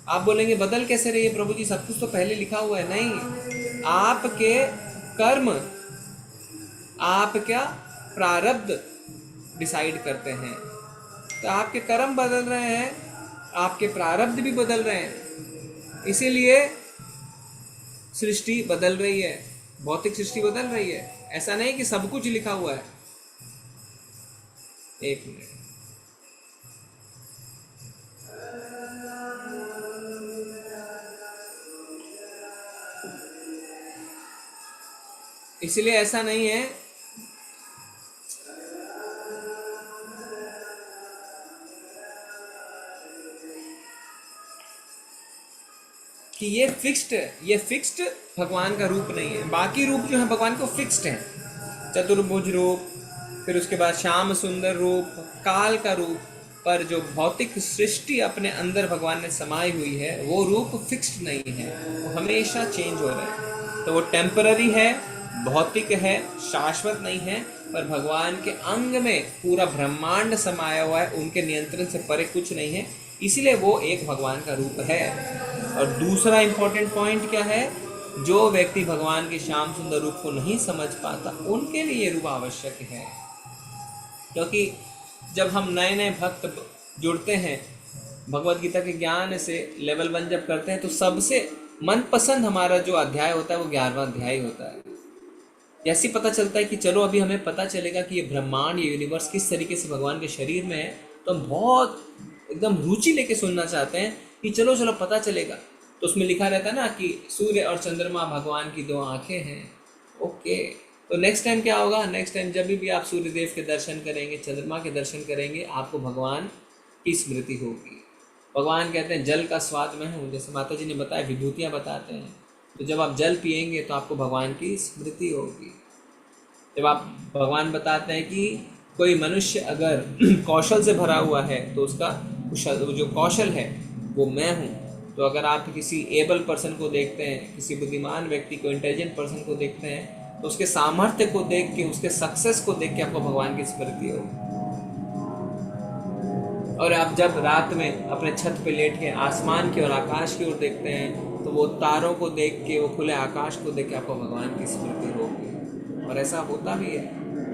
आप बोलेंगे बदल कैसे रही है प्रभु जी, सब कुछ तो पहले लिखा हुआ है। नहीं, आपके कर्म, आप क्या प्रारब्ध डिसाइड करते हैं। तो आपके कर्म बदल रहे हैं, आपके प्रारब्ध भी बदल रहे हैं, इसीलिए सृष्टि बदल रही है, भौतिक सृष्टि बदल रही है। ऐसा नहीं कि सब कुछ लिखा हुआ है। एक मिनट, इसलिए ऐसा नहीं है। कि ये फिक्स्ड भगवान का रूप नहीं है। बाकी रूप जो है भगवान को फिक्स्ड है, चतुर्भुज रूप, फिर उसके बाद श्याम सुंदर रूप, काल का रूप, पर जो भौतिक सृष्टि अपने अंदर भगवान ने समाई हुई है वो रूप फिक्स्ड नहीं है, वो हमेशा चेंज हो रहे हैं। तो वो टेम्पररी है, भौतिक है, शाश्वत नहीं है, पर भगवान के अंग में पूरा ब्रह्मांड समाया हुआ है, उनके नियंत्रण से परे कुछ नहीं है, इसलिए वो एक भगवान का रूप है। और दूसरा इंपॉर्टेंट पॉइंट क्या है, जो व्यक्ति भगवान के श्याम सुंदर रूप को नहीं समझ पाता उनके लिए ये रूप आवश्यक है। क्योंकि जब हम नए नए भक्त जुड़ते हैं, भगवत गीता के ज्ञान से लेवल 1 जब करते हैं, तो सबसे मनपसंद हमारा जो अध्याय होता है वो 11वां अध्याय होता है। जैसे पता चलता है कि चलो अभी हमें पता चलेगा कि ये ब्रह्मांड, ये यूनिवर्स किस तरीके से भगवान के शरीर में है, तो हम बहुत एकदम रुचि लेके सुनना चाहते हैं कि चलो चलो पता चलेगा। तो उसमें लिखा रहता है ना कि सूर्य और चंद्रमा भगवान की 2 आंखें हैं। ओके, तो नेक्स्ट टाइम क्या होगा, नेक्स्ट टाइम जब भी आप सूर्य देव के दर्शन करेंगे, चंद्रमा के दर्शन करेंगे, आपको भगवान की स्मृति होगी। भगवान कहते हैं जल का स्वाद मैं हूँ, जैसे माता जी ने बताया, विभूतियाँ बताते हैं। तो जब आप जल पिएंगे तो आपको भगवान की स्मृति होगी। जब आप भगवान बताते हैं कि कोई मनुष्य अगर कौशल से भरा हुआ है तो उसका जो कौशल है वो मैं हूँ। तो अगर आप किसी एबल पर्सन को देखते हैं, किसी बुद्धिमान व्यक्ति को, इंटेलिजेंट पर्सन को देखते हैं, तो उसके सामर्थ्य को देख के, उसके सक्सेस को देख के आपको भगवान की स्मृति होगी। और आप जब रात में अपने छत पे लेट के आसमान की और आकाश की ओर देखते हैं, तो वो तारों को देख के, वो खुले आकाश को देख के आपको भगवान की स्मृति होगी। और ऐसा होता भी है,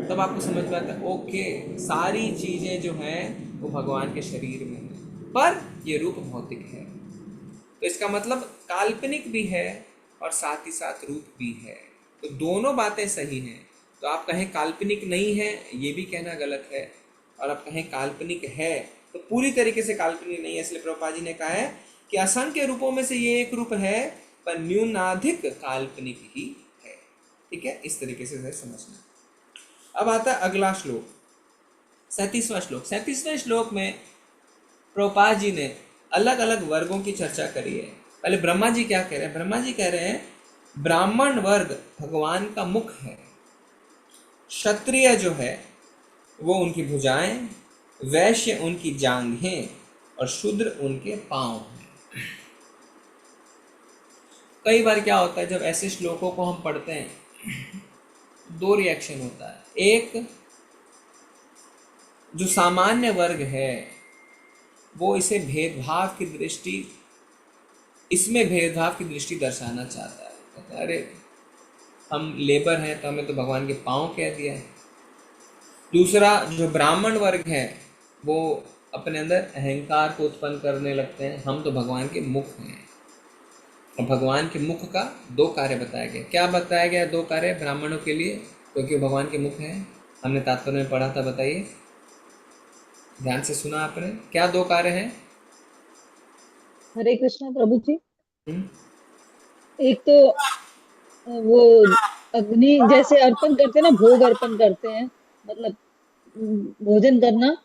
तब आपको समझ में आता है ओके, सारी चीज़ें जो हैं वो भगवान के शरीर में हैं, पर ये रूप भौतिक है। तो इसका मतलब काल्पनिक भी है और साथ ही साथ रूप भी है। तो दोनों बातें सही हैं। तो आप कहें काल्पनिक नहीं है, ये भी कहना गलत है, और आप कहें काल्पनिक है तो पूरी तरीके से काल्पनिक नहीं है। इसलिए प्रभुपाद जी ने कहा है कि असंख्य रूपों में से ये एक रूप है, पर न्यूनाधिक काल्पनिक ही है। ठीक है, इस तरीके से समझना। अब आता है अगला श्लोक, 37वां श्लोक। 37वें श्लोक में प्रभुपाद जी ने अलग अलग वर्गों की चर्चा करी है। पहले ब्रह्मा जी क्या कह रहे हैं? ब्रह्मा जी कह रहे हैं ब्राह्मण वर्ग भगवान का मुख है, क्षत्रिय जो है वो उनकी भुजाएं, वैश्य उनकी जांघें और शूद्र उनके पांव हैं। कई बार क्या होता है, जब ऐसे श्लोकों को हम पढ़ते हैं, 2 रिएक्शन होता है। एक, जो सामान्य वर्ग है वो इसे भेदभाव की दृष्टि, इसमें भेदभाव की दृष्टि दर्शाना चाहता है। कहता है अरे हम लेबर हैं तो हमें तो भगवान के पांव कह दिया है। दूसरा, जो ब्राह्मण वर्ग है वो अपने अंदर अहंकार को उत्पन्न करने लगते हैं, हम तो भगवान के मुख हैं। और भगवान के मुख का 2 कार्य बताया गया। क्या बताया गया 2 कार्य ब्राह्मणों के लिए, क्योंकि भगवान के मुख हैं? हमने तात्पर्य में पढ़ा था, बताइए, ध्यान से सुना आपने। क्या 2 कार्य हैं? हरे कृष्णा प्रभु जी। एक तो वो अग्नि जैसे अर्पण करते हैं ना, भोग अर्पण करते हैं, मतलब भोजन करना,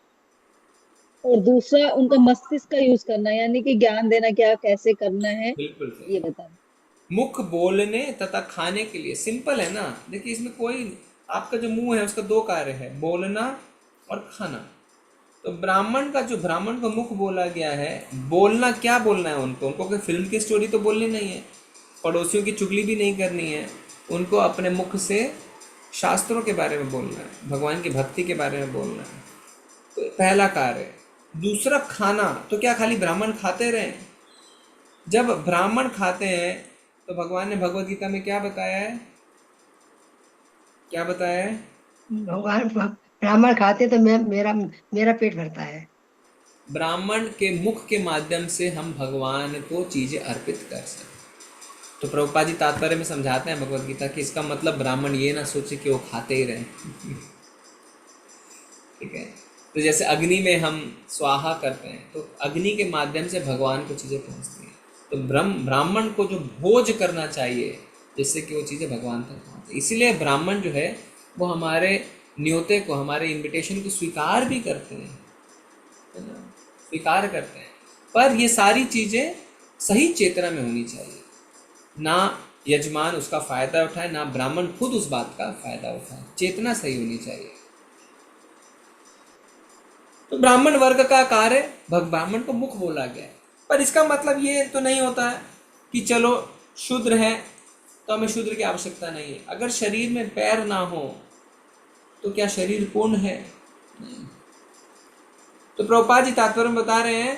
और दूसरा उनका मस्तिष्क का यूज करना, यानी कि ज्ञान देना, क्या कैसे करना है, बिल्कुल सही। ये बताना। मुख बोलने तथा खाने के लिए, सिंपल है ना। देखिए इसमें कोई, आपका जो मुंह है उसका 2 कार्य है, बोलना और खाना। तो ब्राह्मण को मुख बोला गया है, बोलना क्या बोलना है उनको कोई फिल्म की स्टोरी तो बोलनी नहीं है, पड़ोसियों की चुगली भी नहीं करनी है, उनको अपने मुख से शास्त्रों के बारे में बोलना है, भगवान की भक्ति के बारे में बोलना है। तो पहला कार्य है। दूसरा, खाना। तो क्या खाली ब्राह्मण खाते रहे? जब ब्राह्मण खाते हैं तो भगवान ने भगवत गीता में क्या बताया है? क्या बताया है? भगवान ब्राह्मण खाते तो मेरा पेट भरता है। ब्राह्मण के मुख के माध्यम से हम भगवान को चीजें अर्पित कर सकते। तो प्रभुपाद जी तात्पर्य में समझाते हैं भगवत गीता की, इसका मतलब ब्राह्मण ये ना सोचे कि वो खाते ही रहे। ठीक है, तो जैसे अग्नि में हम स्वाहा करते हैं तो अग्नि के माध्यम से भगवान को चीज़ें पहुंचती हैं। तो ब्राह्मण को जो भोज करना चाहिए जिससे कि वो चीज़ें भगवान तक पहुँचे। इसीलिए ब्राह्मण जो है वो हमारे न्योते को, हमारे इनविटेशन को स्वीकार भी करते हैं, स्वीकार करते हैं। पर ये सारी चीज़ें सही चेतना में होनी चाहिए, ना यजमान उसका फायदा उठाए, ना ब्राह्मण खुद उस बात का फायदा उठाए, चेतना सही होनी चाहिए। तो ब्राह्मण वर्ग का कार्य, ब्राह्मण को मुख बोला गया है, पर इसका मतलब ये तो नहीं होता है कि चलो शूद्र है तो हमें शूद्र की आवश्यकता नहीं है। अगर शरीर में पैर ना हो तो क्या शरीर पूर्ण है? नहीं। तो प्रभुपाद जी तात्पर्य में बता रहे हैं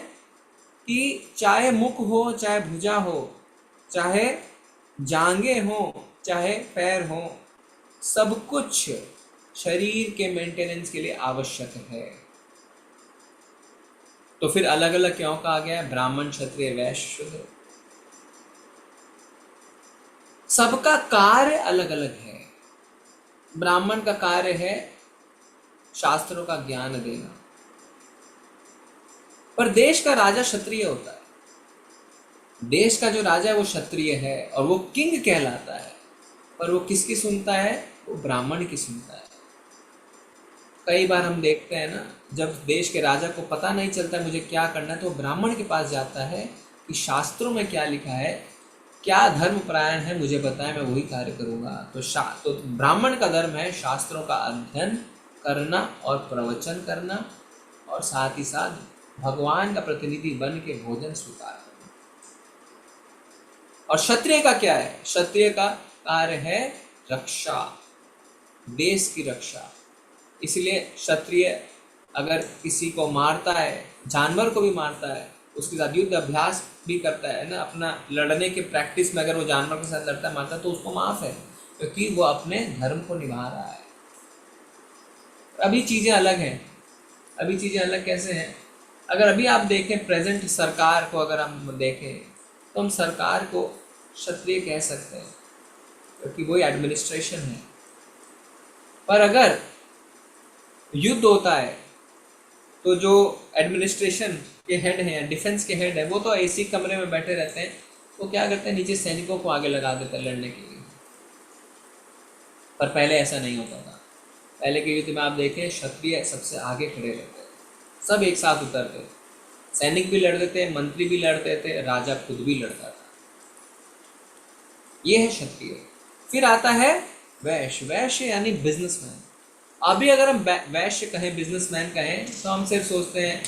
कि चाहे मुख हो, चाहे भुजा हो, चाहे जांघे हो, चाहे पैर हो, सब कुछ शरीर के मेंटेनेंस के लिए आवश्यक है। तो फिर अलग अलग क्यों कहा गया है? ब्राह्मण, क्षत्रिय, वैश्य, शूद्र, सबका कार्य अलग अलग है। ब्राह्मण का कार्य है शास्त्रों का ज्ञान देना, पर देश का राजा क्षत्रिय होता है। देश का जो राजा है वो क्षत्रिय है और वो किंग कहलाता है, पर वो किसकी सुनता है? वो ब्राह्मण की सुनता है। कई बार हम देखते हैं ना, जब देश के राजा को पता नहीं चलता मुझे क्या करना है, तो वो ब्राह्मण के पास जाता है कि शास्त्रों में क्या लिखा है, क्या धर्म परायण है, मुझे बताएं, मैं वही कार्य करूंगा। तो ब्राह्मण का धर्म है शास्त्रों का अध्ययन करना और प्रवचन करना, और साथ ही साथ भगवान का प्रतिनिधि बन के भोजन स्वीकार करना। और क्षत्रिय का क्या है? क्षत्रिय का कार्य है रक्षा, देश की रक्षा। इसलिए क्षत्रिय अगर किसी को मारता है, जानवर को भी मारता है, उसके साथ युद्ध अभ्यास भी करता है ना, अपना लड़ने के प्रैक्टिस में अगर वो जानवर के साथ लड़ता मारता है, तो उसको माफ है, क्योंकि वो अपने धर्म को निभा रहा है। अभी चीज़ें अलग हैं। अभी चीज़ें अलग कैसे हैं? अगर अभी आप देखें प्रेजेंट सरकार को, अगर हम देखें तो हम सरकार को क्षत्रिय कह सकते हैं, क्योंकि वही एडमिनिस्ट्रेशन है। पर अगर युद्ध होता है तो जो एडमिनिस्ट्रेशन के हेड हैं, डिफेंस के हेड हैं, वो तो एसी कमरे में बैठे रहते हैं, वो क्या करते हैं, नीचे सैनिकों को आगे लगा देते हैं लड़ने के लिए। पर पहले ऐसा नहीं होता था। पहले के युद्ध में आप देखें क्षत्रिय सबसे आगे खड़े रहते, सब एक साथ उतरते, सैनिक भी लड़ते थे, मंत्री भी लड़ते थे, राजा खुद भी लड़ता था। ये है क्षत्रिय। फिर आता है वैश्य। वैश्य यानी बिजनेसमैन। अभी अगर हम वैश्य कहें, बिजनेसमैन कहें, तो हम सिर्फ सोचते हैं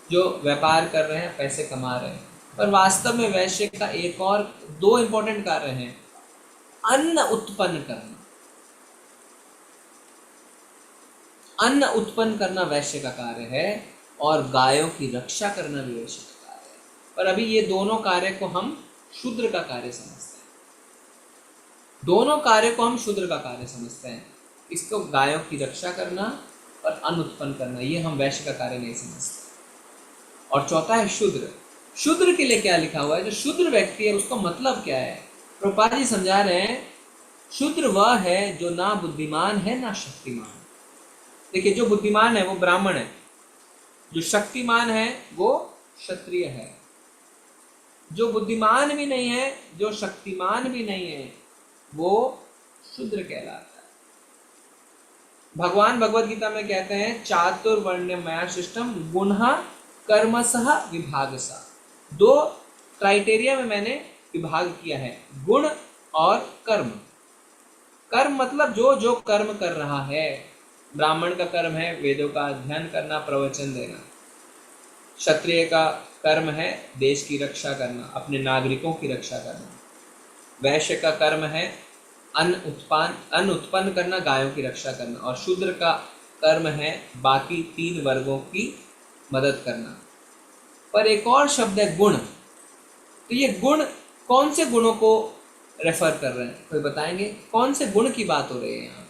जो व्यापार कर रहे हैं, पैसे कमा रहे हैं, पर वास्तव में वैश्य का एक और दो इंपॉर्टेंट कार्य हैं। अन्न उत्पन्न करना, अन्न उत्पन्न करना वैश्य का कार्य है, और गायों की रक्षा करना भी वैश्य का कार्य है। पर अभी ये दोनों कार्य को हम शूद्र का कार्य समझते हैं। दोनों कार्य को हम शूद्र का कार्य समझते हैं। इसको गायों की रक्षा करना और अन्न उत्पन्न करना, ये हम वैश्य का कार्य नहीं समझते। और चौथा है शूद्र। शूद्र के लिए क्या लिखा हुआ है? जो शूद्र व्यक्ति है उसका मतलब क्या है? प्रभुपाद जी समझा रहे हैं, शूद्र वह है जो ना बुद्धिमान है ना शक्तिमान। देखिए, जो बुद्धिमान है वो ब्राह्मण है, जो शक्तिमान है वो क्षत्रिय है। जो बुद्धिमान भी नहीं है, जो शक्तिमान भी नहीं है, वो शूद्र कहलाता है। भगवान भगवद गीता में कहते हैं, चातुर्वर्ण्य मया सृष्टम गुणः कर्मसः विभागसा। दो क्राइटेरिया में मैंने विभाग किया है, गुण और कर्म। कर्म मतलब जो जो कर्म कर रहा है। ब्राह्मण का कर्म है वेदों का अध्ययन करना, प्रवचन देना। क्षत्रिय का कर्म है देश की रक्षा करना, अपने नागरिकों की रक्षा करना। वैश्य का कर्म है अन्न उत्पन्न करना, गायों की रक्षा करना। और शूद्र का कर्म है बाकी तीन वर्गों की मदद करना। पर एक और शब्द है गुण। तो ये गुण कौन से गुणों को रेफर कर रहे हैं? कोई बताएंगे कौन से गुण की बात हो रही है यहाँ पे?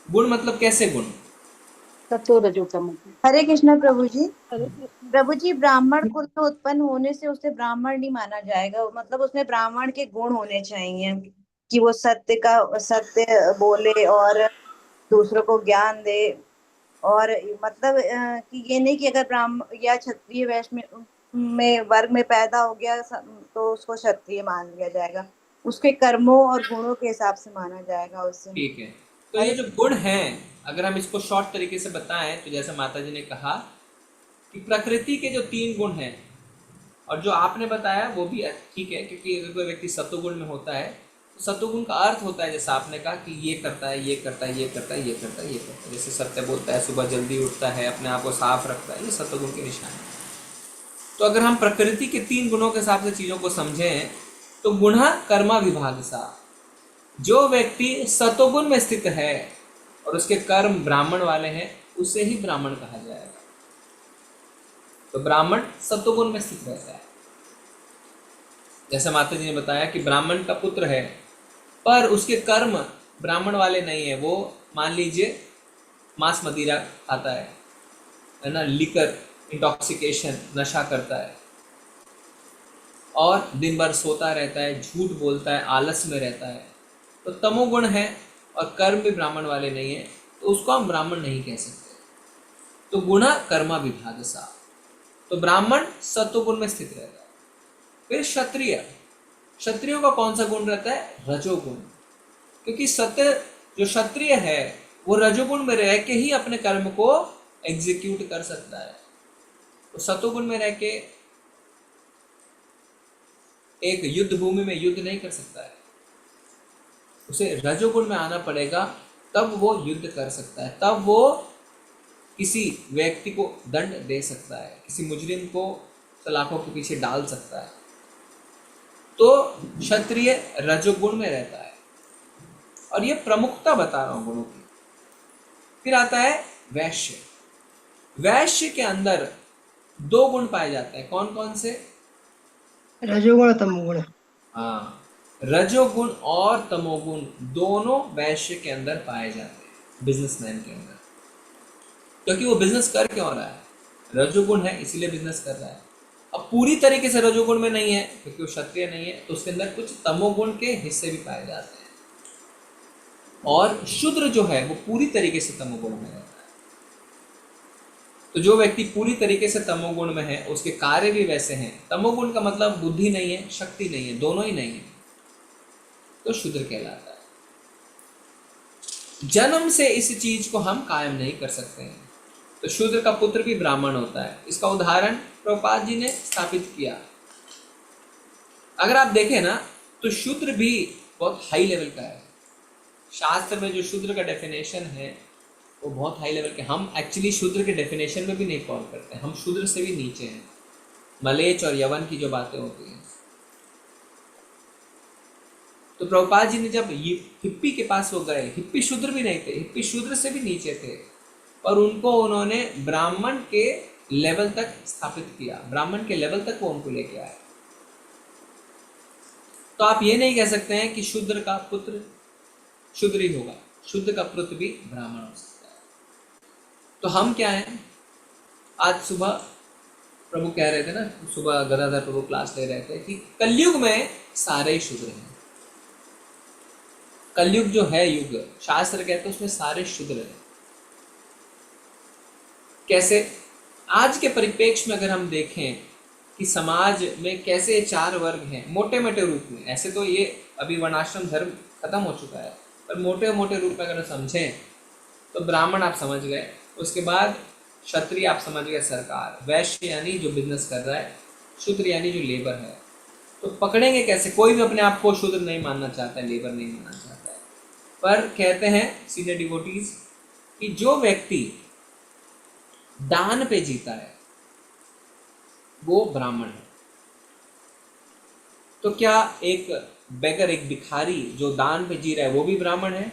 गुण मतलब कैसे गुण? हरे कृष्णा प्रभु जी। प्रभु जी, ब्राह्मण कुल में उत्पन्न होने से उसे ब्राह्मण नहीं माना जाएगा, मतलब उसमें ब्राह्मण के गुण होने चाहिए कि वो सत्य बोले और दूसरों को ज्ञान दे। और मतलब कि ये नहीं कि अगर ब्राह्मण या क्षत्रिय वैश्य में वर्ग में पैदा हो गया तो उसको क्षत्रिय मान लिया जाएगा, उसके कर्मों और गुणों के हिसाब से माना जाएगा उससे। ठीक है, तो ये जो गुण हैं, अगर हम इसको शॉर्ट तरीके से बताएं तो जैसे माता जी ने कहा कि प्रकृति के जो तीन गुण हैं, और जो आपने बताया वो भी ठीक है, क्योंकि अगर कोई व्यक्ति सत्वगुण में होता है तो सत्वगुण का अर्थ होता है, जैसा आपने कहा कि ये करता है, ये करता है, ये करता है, ये करता है, ये करता है। जैसे सत्य बोलता है, सुबह जल्दी उठता है, अपने आप को साफ रखता है, ये सत्वगुण के निशान है। तो अगर हम प्रकृति के 3 गुणों के हिसाब से चीज़ों को समझें तो गुण कर्मा विभाग सा, जो व्यक्ति सत्वगुण में स्थित है और उसके कर्म ब्राह्मण वाले हैं उसे ही ब्राह्मण कहा जाएगा। तो ब्राह्मण सत्वगुण में स्थित रहता है। जैसे माता जी ने बताया कि ब्राह्मण का पुत्र है पर उसके कर्म ब्राह्मण वाले नहीं है, वो मान लीजिए मांस मदिरा खाता है ना, लिकर इंटॉक्सिकेशन नशा करता है और दिन भर सोता रहता है, झूठ बोलता है, आलस में रहता है, तो तमोगुण है और कर्म भी ब्राह्मण वाले नहीं है, तो उसको हम ब्राह्मण नहीं कह सकते। तो गुण कर्मा विभाग सा, तो ब्राह्मण सत्वगुण में स्थित रहता है। फिर क्षत्रिय, क्षत्रियों का कौन सा गुण रहता है? रजोगुण, क्योंकि सत्य जो क्षत्रिय है वो रजोगुण में रह के ही अपने कर्म को एग्जीक्यूट कर सकता है। तो सत्वगुण में रह के एक युद्ध भूमि में युद्ध नहीं कर सकता है, उसे रजोगुण में आना पड़ेगा, तब वो युद्ध कर सकता है, तब वो किसी व्यक्ति को दंड दे सकता है, किसी मुजरिम को सलाखों के पीछे डाल सकता है। तो क्षत्रिय रजोगुण में रहता है, और ये प्रमुखता बता रहा हूं गुणों की। फिर आता है वैश्य। वैश्य के अंदर 2 गुण पाए जाते हैं, कौन कौन से? रजोगुण और तमोगुण। हाँ, रजोगुण और तमोगुण दोनों वैश्य के अंदर पाए जाते हैं, बिजनेसमैन के अंदर। क्योंकि वो बिजनेस कर क्यों रहा है? रजोगुण है इसलिए बिजनेस कर रहा है। अब पूरी तरीके से रजोगुण में नहीं है क्योंकि वो क्षत्रिय नहीं है, तो उसके अंदर कुछ तमोगुण के हिस्से भी पाए जाते हैं। और शूद्र जो है वो पूरी तरीके से तमोगुण में रहता है। तो जो व्यक्ति पूरी तरीके से तमोगुण में है उसके कार्य भी वैसे हैं। तमोगुण का मतलब बुद्धि नहीं है, शक्ति नहीं है, दोनों ही नहीं है, तो शूद्र कहलाता है। जन्म से इस चीज को हम कायम नहीं कर सकते हैं, तो शूद्र का पुत्र भी ब्राह्मण होता है। इसका उदाहरण प्रभुपाद जी ने स्थापित किया। अगर आप देखें ना तो शूद्र भी बहुत हाई लेवल का है। शास्त्र में जो शूद्र का डेफिनेशन है वो बहुत हाई लेवल के। हम एक्चुअली शूद्र के डेफिनेशन में भी नहीं फॉल करते, हम शूद्र से भी नीचे हैं। मलेच्छ और यवन की जो बातें होती हैं, तो प्रभुपाद जी ने जब हिप्पी के पास वो गए, हिप्पी शूद्र भी नहीं थे, हिप्पी शूद्र से भी नीचे थे, और उनको उन्होंने ब्राह्मण के लेवल तक स्थापित किया, ब्राह्मण के लेवल तक वो उनको लेके आए। तो आप ये नहीं कह सकते हैं कि शूद्र का पुत्र शूद्र ही होगा, शूद्र का पुत्र भी ब्राह्मण हो सकता है। तो हम क्या हैं? आज सुबह प्रभु कह रहे थे ना, सुबह गदाधर प्रभु क्लास ले रहे थे कि कलयुग में सारे ही शूद्र हैं। कलयुग जो है युग, शास्त्र कहते हैं उसमें सारे शूद्र हैं। कैसे? आज के परिप्रेक्ष्य में अगर हम देखें कि समाज में कैसे 4 वर्ग हैं मोटे मोटे रूप में, ऐसे तो ये अभी वर्णाश्रम धर्म खत्म हो चुका है, पर मोटे मोटे रूप में अगर समझें तो ब्राह्मण आप समझ गए, उसके बाद क्षत्रिय आप समझ गए सरकार, वैश्य यानी जो बिजनेस कर रहा है, शूद्र यानी जो लेबर है। तो पकड़ेंगे कैसे? कोई भी अपने आप को शूद्र नहीं मानना चाहता है, लेबर नहीं मानना चाहता है, पर कहते हैं सीनियर डिवोटीज कि जो व्यक्ति दान पे जीता है वो ब्राह्मण है। तो क्या एक बेगर, एक भिखारी जो दान पे जी रहा है वो भी ब्राह्मण है?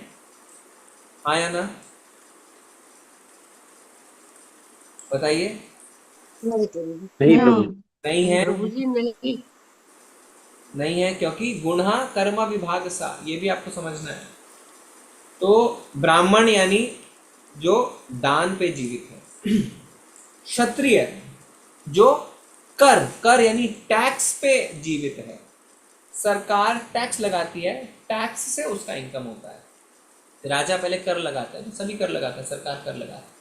हाँ या ना? बताइए। नहीं प्रभु नहीं है, प्रभु जी नहीं। नहीं है, क्योंकि गुणा कर्म विभाग सा, ये भी आपको समझना है। तो ब्राह्मण यानी जो दान पे जीवित है, क्षत्रिय जो कर यानी टैक्स पे जीवित है। सरकार टैक्स लगाती है, टैक्स से उसका इनकम होता है। राजा पहले कर लगाता है, तो सभी कर लगाते हैं, सरकार कर लगाता है,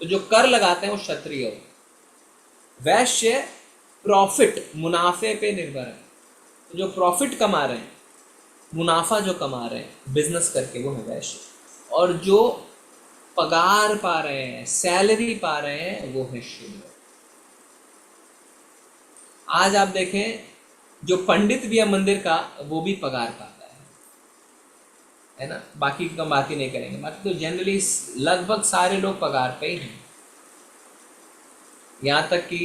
तो जो कर लगाते हैं वो क्षत्रिय होते हैं। वैश्य प्रॉफिट, मुनाफे पे निर्भर है, तो जो प्रॉफिट कमा रहे हैं, मुनाफा जो कमा रहे हैं बिजनेस करके, वो है वैश्य। और जो पगार पा रहे हैं, सैलरी पा रहे हैं, वो है शूद्र। आज आप देखें जो पंडित भी है मंदिर का वो भी पगार पाता है ना, बाकी की तो बात ही नहीं करेंगे, बाकी तो जनरली लगभग सारे लोग पगार पे ही हैं। यहाँ तक कि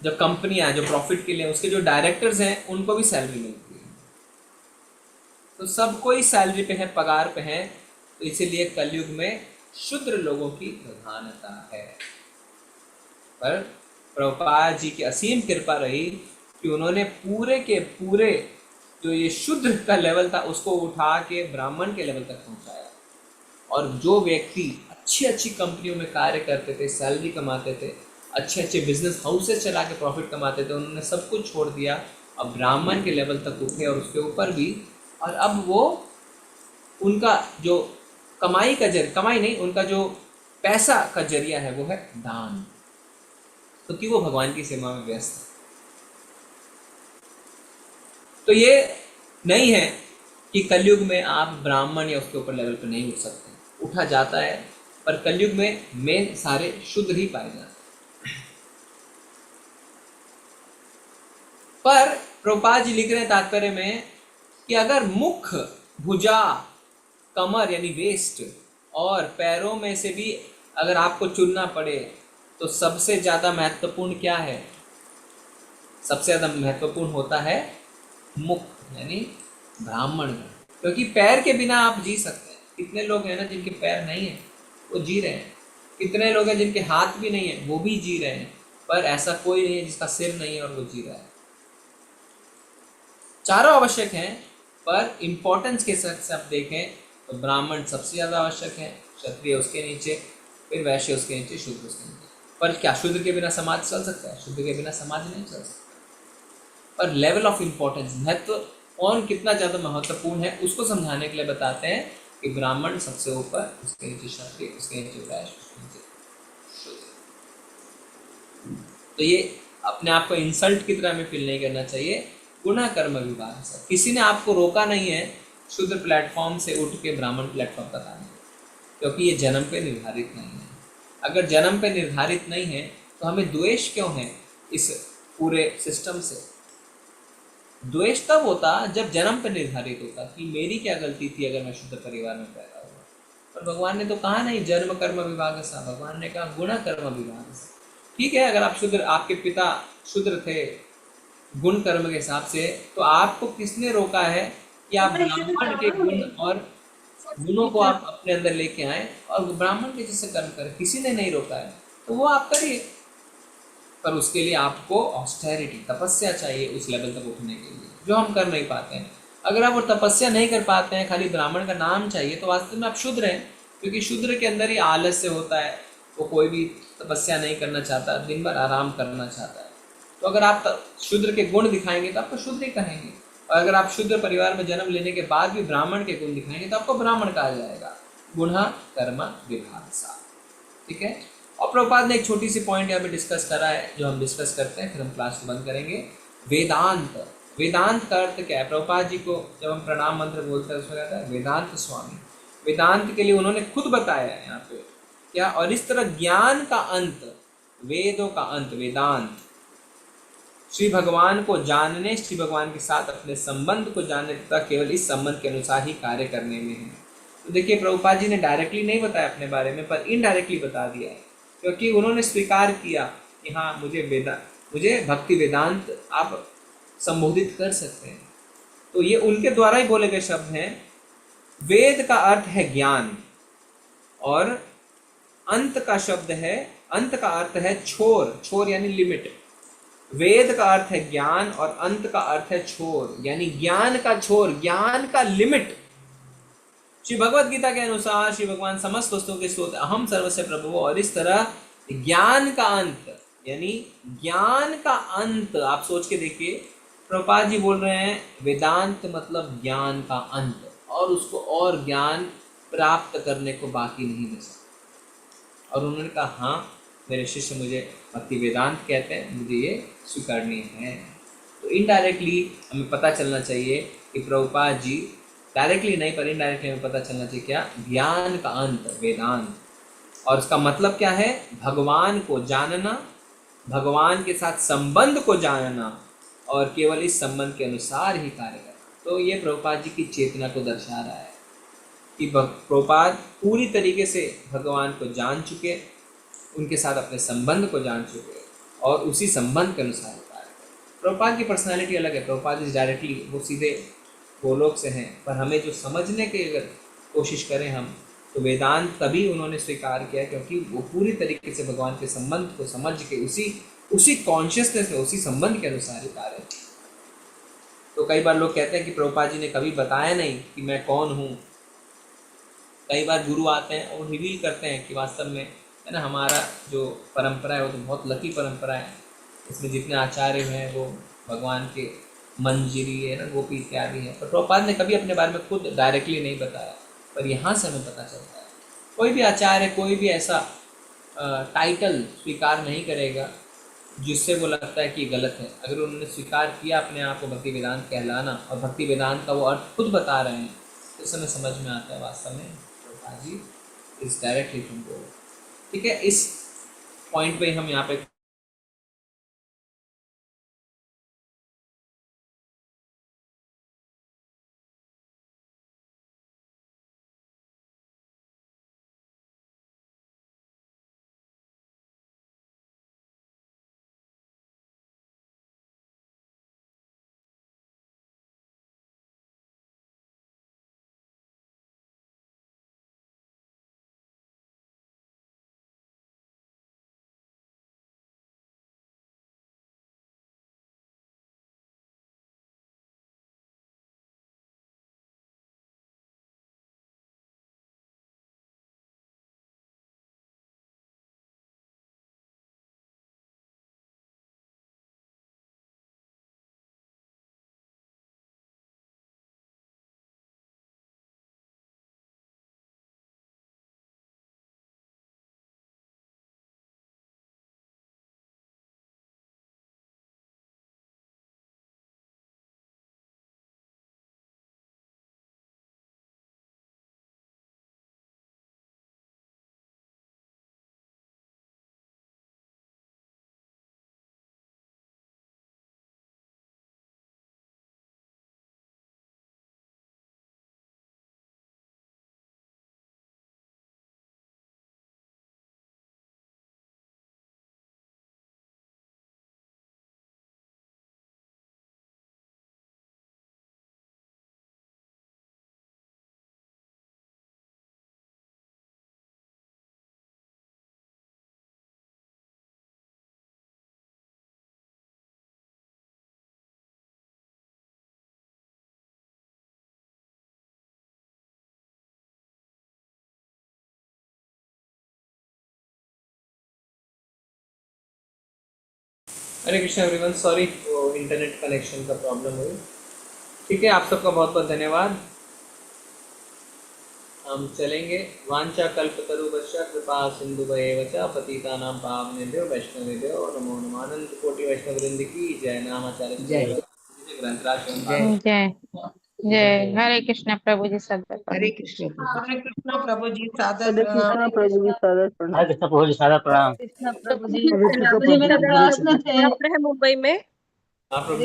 जो कंपनियां जो प्रॉफिट के लिए उसके जो डायरेक्टर्स हैं उनको भी सैलरी मिलती है, तो सबको ही सैलरी पे है, पगार पे है। तो इसीलिए कलयुग में शूद्र लोगों की प्रधानता है। पर प्रभुपाद जी की असीम कृपा रही कि उन्होंने पूरे के पूरे जो ये शूद्र का लेवल था उसको उठा के ब्राह्मण के लेवल तक पहुंचाया। और जो व्यक्ति अच्छी अच्छी कंपनियों में कार्य करते थे, सैलरी कमाते थे, अच्छे अच्छे बिजनेस हाउसेस चला के प्रॉफिट कमाते थे, उन्होंने सब कुछ छोड़ दिया, अब ब्राह्मण के लेवल तक उठे और उसके ऊपर भी। और अब वो उनका जो कमाई का कमाई नहीं, उनका जो पैसा का जरिया है वो है दान, क्योंकि वो भगवान की सेवा में व्यस्त है। तो ये नहीं है कि कलयुग में आप ब्राह्मण या उसके ऊपर लेवल पर नहीं उठ सकते, उठा जाता है, पर कलयुग में मेन सारे शूद्र ही पाए जाते हैं। पर प्रभुपाद जी लिख रहे हैं तात्पर्य में कि अगर मुख, भुजा, कमर यानी वेस्ट और पैरों में से भी अगर आपको चुनना पड़े तो सबसे ज़्यादा महत्वपूर्ण क्या है? सबसे ज़्यादा महत्वपूर्ण होता है मुख यानी ब्राह्मण, क्योंकि पैर के बिना आप जी सकते हैं। कितने लोग हैं ना जिनके पैर नहीं है वो जी रहे हैं, कितने लोग हैं जिनके हाथ भी नहीं है वो भी जी रहे हैं, पर ऐसा कोई नहीं है जिसका सिर नहीं है और वो जी रहा है। चारों आवश्यक हैं, पर इम्पोर्टेंस के साथ से आप देखें तो ब्राह्मण सबसे ज़्यादा आवश्यक है, क्षत्रिय उसके नीचे, फिर वैश्य उसके नीचे, शूद्र उसके नीचे। पर क्या शूद्र के बिना समाज चल सकता है? शूद्र के बिना समाज नहीं चल सकता। पर लेवल ऑफ इम्पोर्टेंस, महत्व कौन कितना ज़्यादा महत्वपूर्ण है उसको समझाने के लिए बताते हैं कि ब्राह्मण सबसे ऊपर, उसके नीचे क्षत्रिय, उसके नीचे वैश्य, उसके नीचे शूद्र। तो ये अपने आप को इंसल्ट की तरह में फील नहीं करना चाहिए। गुना कर्म विभाग से किसी ने आपको रोका नहीं है शूद्र प्लेटफॉर्म से उठ के ब्राह्मण प्लेटफॉर्म तक आने, क्योंकि ये जन्म पे निर्धारित नहीं है। अगर जन्म पे निर्धारित नहीं है तो हमें द्वेष क्यों है इस पूरे सिस्टम से? द्वेष तब होता जब जन्म पे निर्धारित होता कि मेरी क्या गलती थी अगर मैं शूद्र परिवार में पैदा हुआ। पर भगवान ने तो कहा नहीं जन्म कर्म विभाग सा, भगवान ने कहा गुण कर्म विभाग से। ठीक है, अगर आप शूद्र, आपके पिता शूद्र थे गुण कर्म के हिसाब से, तो आपको किसने रोका है कि आप ब्राह्मण के गुण और गुणों को आप अपने अंदर लेके आए और ब्राह्मण के जैसे कर्म करें? किसी ने नहीं रोका है, तो वो आप करिए। पर उसके लिए आपको ऑस्टेरिटी, तपस्या चाहिए उस लेवल तक उठने के लिए, जो हम कर नहीं पाते हैं। अगर आप वो तपस्या नहीं कर पाते हैं, खाली ब्राह्मण का नाम चाहिए, तो वास्तव में आप शूद्र हैं, क्योंकि शूद्र के अंदर ही आलस्य होता है, वो कोई भी तपस्या नहीं करना चाहता, दिन भर आराम करना चाहता है। तो अगर आप शूद्र के गुण दिखाएंगे तो आपको शूद्र ही कहेंगे, और अगर आप शूद्र परिवार में जन्म लेने के बाद भी ब्राह्मण के गुण दिखाएंगे तो आपको ब्राह्मण कहा जाएगा। गुण कर्म विभाग सा, ठीक है। और प्रभुपाद ने एक छोटी सी पॉइंट यहाँ पे डिस्कस करा है, जो हम डिस्कस करते हैं, फिर हम क्लास को बंद करेंगे। वेदांत, वेदांत का अर्थ क्या है? प्रभुपाद जी को जब हम प्रणाम मंत्र बोलते हैं उसमें कहता है वेदांत स्वामी। वेदांत के लिए उन्होंने खुद बताया है यहाँ पे क्या, और इस तरह ज्ञान का अंत, वेदों का अंत वेदांत, श्री भगवान को जानने, श्री भगवान के साथ अपने संबंध को जानने तथा केवल इस संबंध के अनुसार ही कार्य करने में है। तो देखिए प्रभुपाद जी ने डायरेक्टली नहीं बताया अपने बारे में, पर इनडायरेक्टली बता दिया है, क्योंकि उन्होंने स्वीकार किया कि हाँ मुझे भक्ति वेदांत आप संबोधित कर सकते हैं। तो ये उनके द्वारा ही बोले गए शब्द हैं। वेद का अर्थ है ज्ञान और अंत का शब्द है, अंत का अर्थ है छोर, छोर यानी लिमिट। वेद का अर्थ है ज्ञान और अंत का अर्थ है छोर, यानी ज्ञान का छोर, ज्ञान का लिमिट। श्री भगवत गीता के अनुसार श्री भगवान समस्त वस्तुओं के स्रोत, अहम सर्वस्य प्रभु, और इस तरह ज्ञान का अंत, यानी ज्ञान का अंत आप सोच के देखिए। प्रभुपाद जी बोल रहे हैं वेदांत मतलब ज्ञान का अंत, और उसको और ज्ञान प्राप्त करने को बाकी नहीं बचा। और उन्होंने कहा हाँ मेरे शिष्य मुझे भक्ति वेदांत कहते हैं, मुझे ये स्वीकारनी है। तो इनडायरेक्टली हमें पता चलना चाहिए कि प्रभुपाद जी, डायरेक्टली नहीं पर इनडायरेक्टली हमें पता चलना चाहिए क्या, ज्ञान का अंत वेदांत। और उसका मतलब क्या है? भगवान को जानना, भगवान के साथ संबंध को जानना और केवल इस संबंध के अनुसार ही कार्य करना। तो ये प्रभुपाद जी की चेतना को दर्शा रहा है कि प्रभुपाद पूरी तरीके से भगवान को जान चुके, उनके साथ अपने संबंध को जान चुके और उसी संबंध के अनुसार कार्य करें। प्रभुपाद की पर्सनालिटी अलग है। प्रभुपाद इज डायरेक्टली, वो सीधे गोलोक से हैं, पर हमें जो समझने की अगर कोशिश करें हम, तो वेदांत तभी उन्होंने स्वीकार किया क्योंकि वो पूरी तरीके से भगवान के संबंध को समझ के उसी कॉन्शियसनेस में, उसी संबंध के अनुसार ही कार्य। तो कई बार लोग कहते हैं कि प्रभुपाद जी ने कभी बताया नहीं कि मैं कौन हूँ। कई बार गुरु आते हैं और रिवील करते हैं कि वास्तव में है ना, हमारा जो परंपरा है वो तो बहुत लकी परंपरा है, इसमें जितने आचार्य हैं वो भगवान के मंजरी है ना, गोपी इत्यादि है। पर प्रभुपाद ने कभी अपने बारे में खुद डायरेक्टली नहीं बताया, पर यहाँ से हमें पता चलता है कोई भी आचार्य कोई भी ऐसा टाइटल स्वीकार नहीं करेगा जिससे वो लगता है कि गलत है। अगर उन्होंने स्वीकार किया अपने आप को भक्ति वेदांत कहलाना और भक्ति वेदांत का वो अर्थ खुद बता रहे हैं, तो इस समय समझ में आता है वास्तव में Prabhupada ji is directly from God. ठीक है, इस पॉइंट पे हम यहाँ पे हरे कृष्णा एवरीवन, सॉरी वो इंटरनेट कनेक्शन का प्रॉब्लम हुई। ठीक है, आप सबका बहुत बहुत धन्यवाद। हम चलेंगे। वांछा कल्पतरुभ्यश्च कृपा सिन्धुभ्येव च पतितानां पावनेभ्यो वैष्णवेभ्यो नमो नमः। अनंत कोटि वैष्णव वृंद की जय। नामाचार्य जय ग्रंथराज जय जय। हरे कृष्णा प्रभु जी सब हरे कृष्ण प्रभु जी, सादर हरे कृष्णा प्रभु जी सादर प्रणाम। हरे कृष्ण प्रभु जी सादर प्रणाम। कृष्णा प्रभु जी हरे कृष्ण प्रभु जी मेरा प्रभु जी। प्रार्थना है मुंबई में आप लोग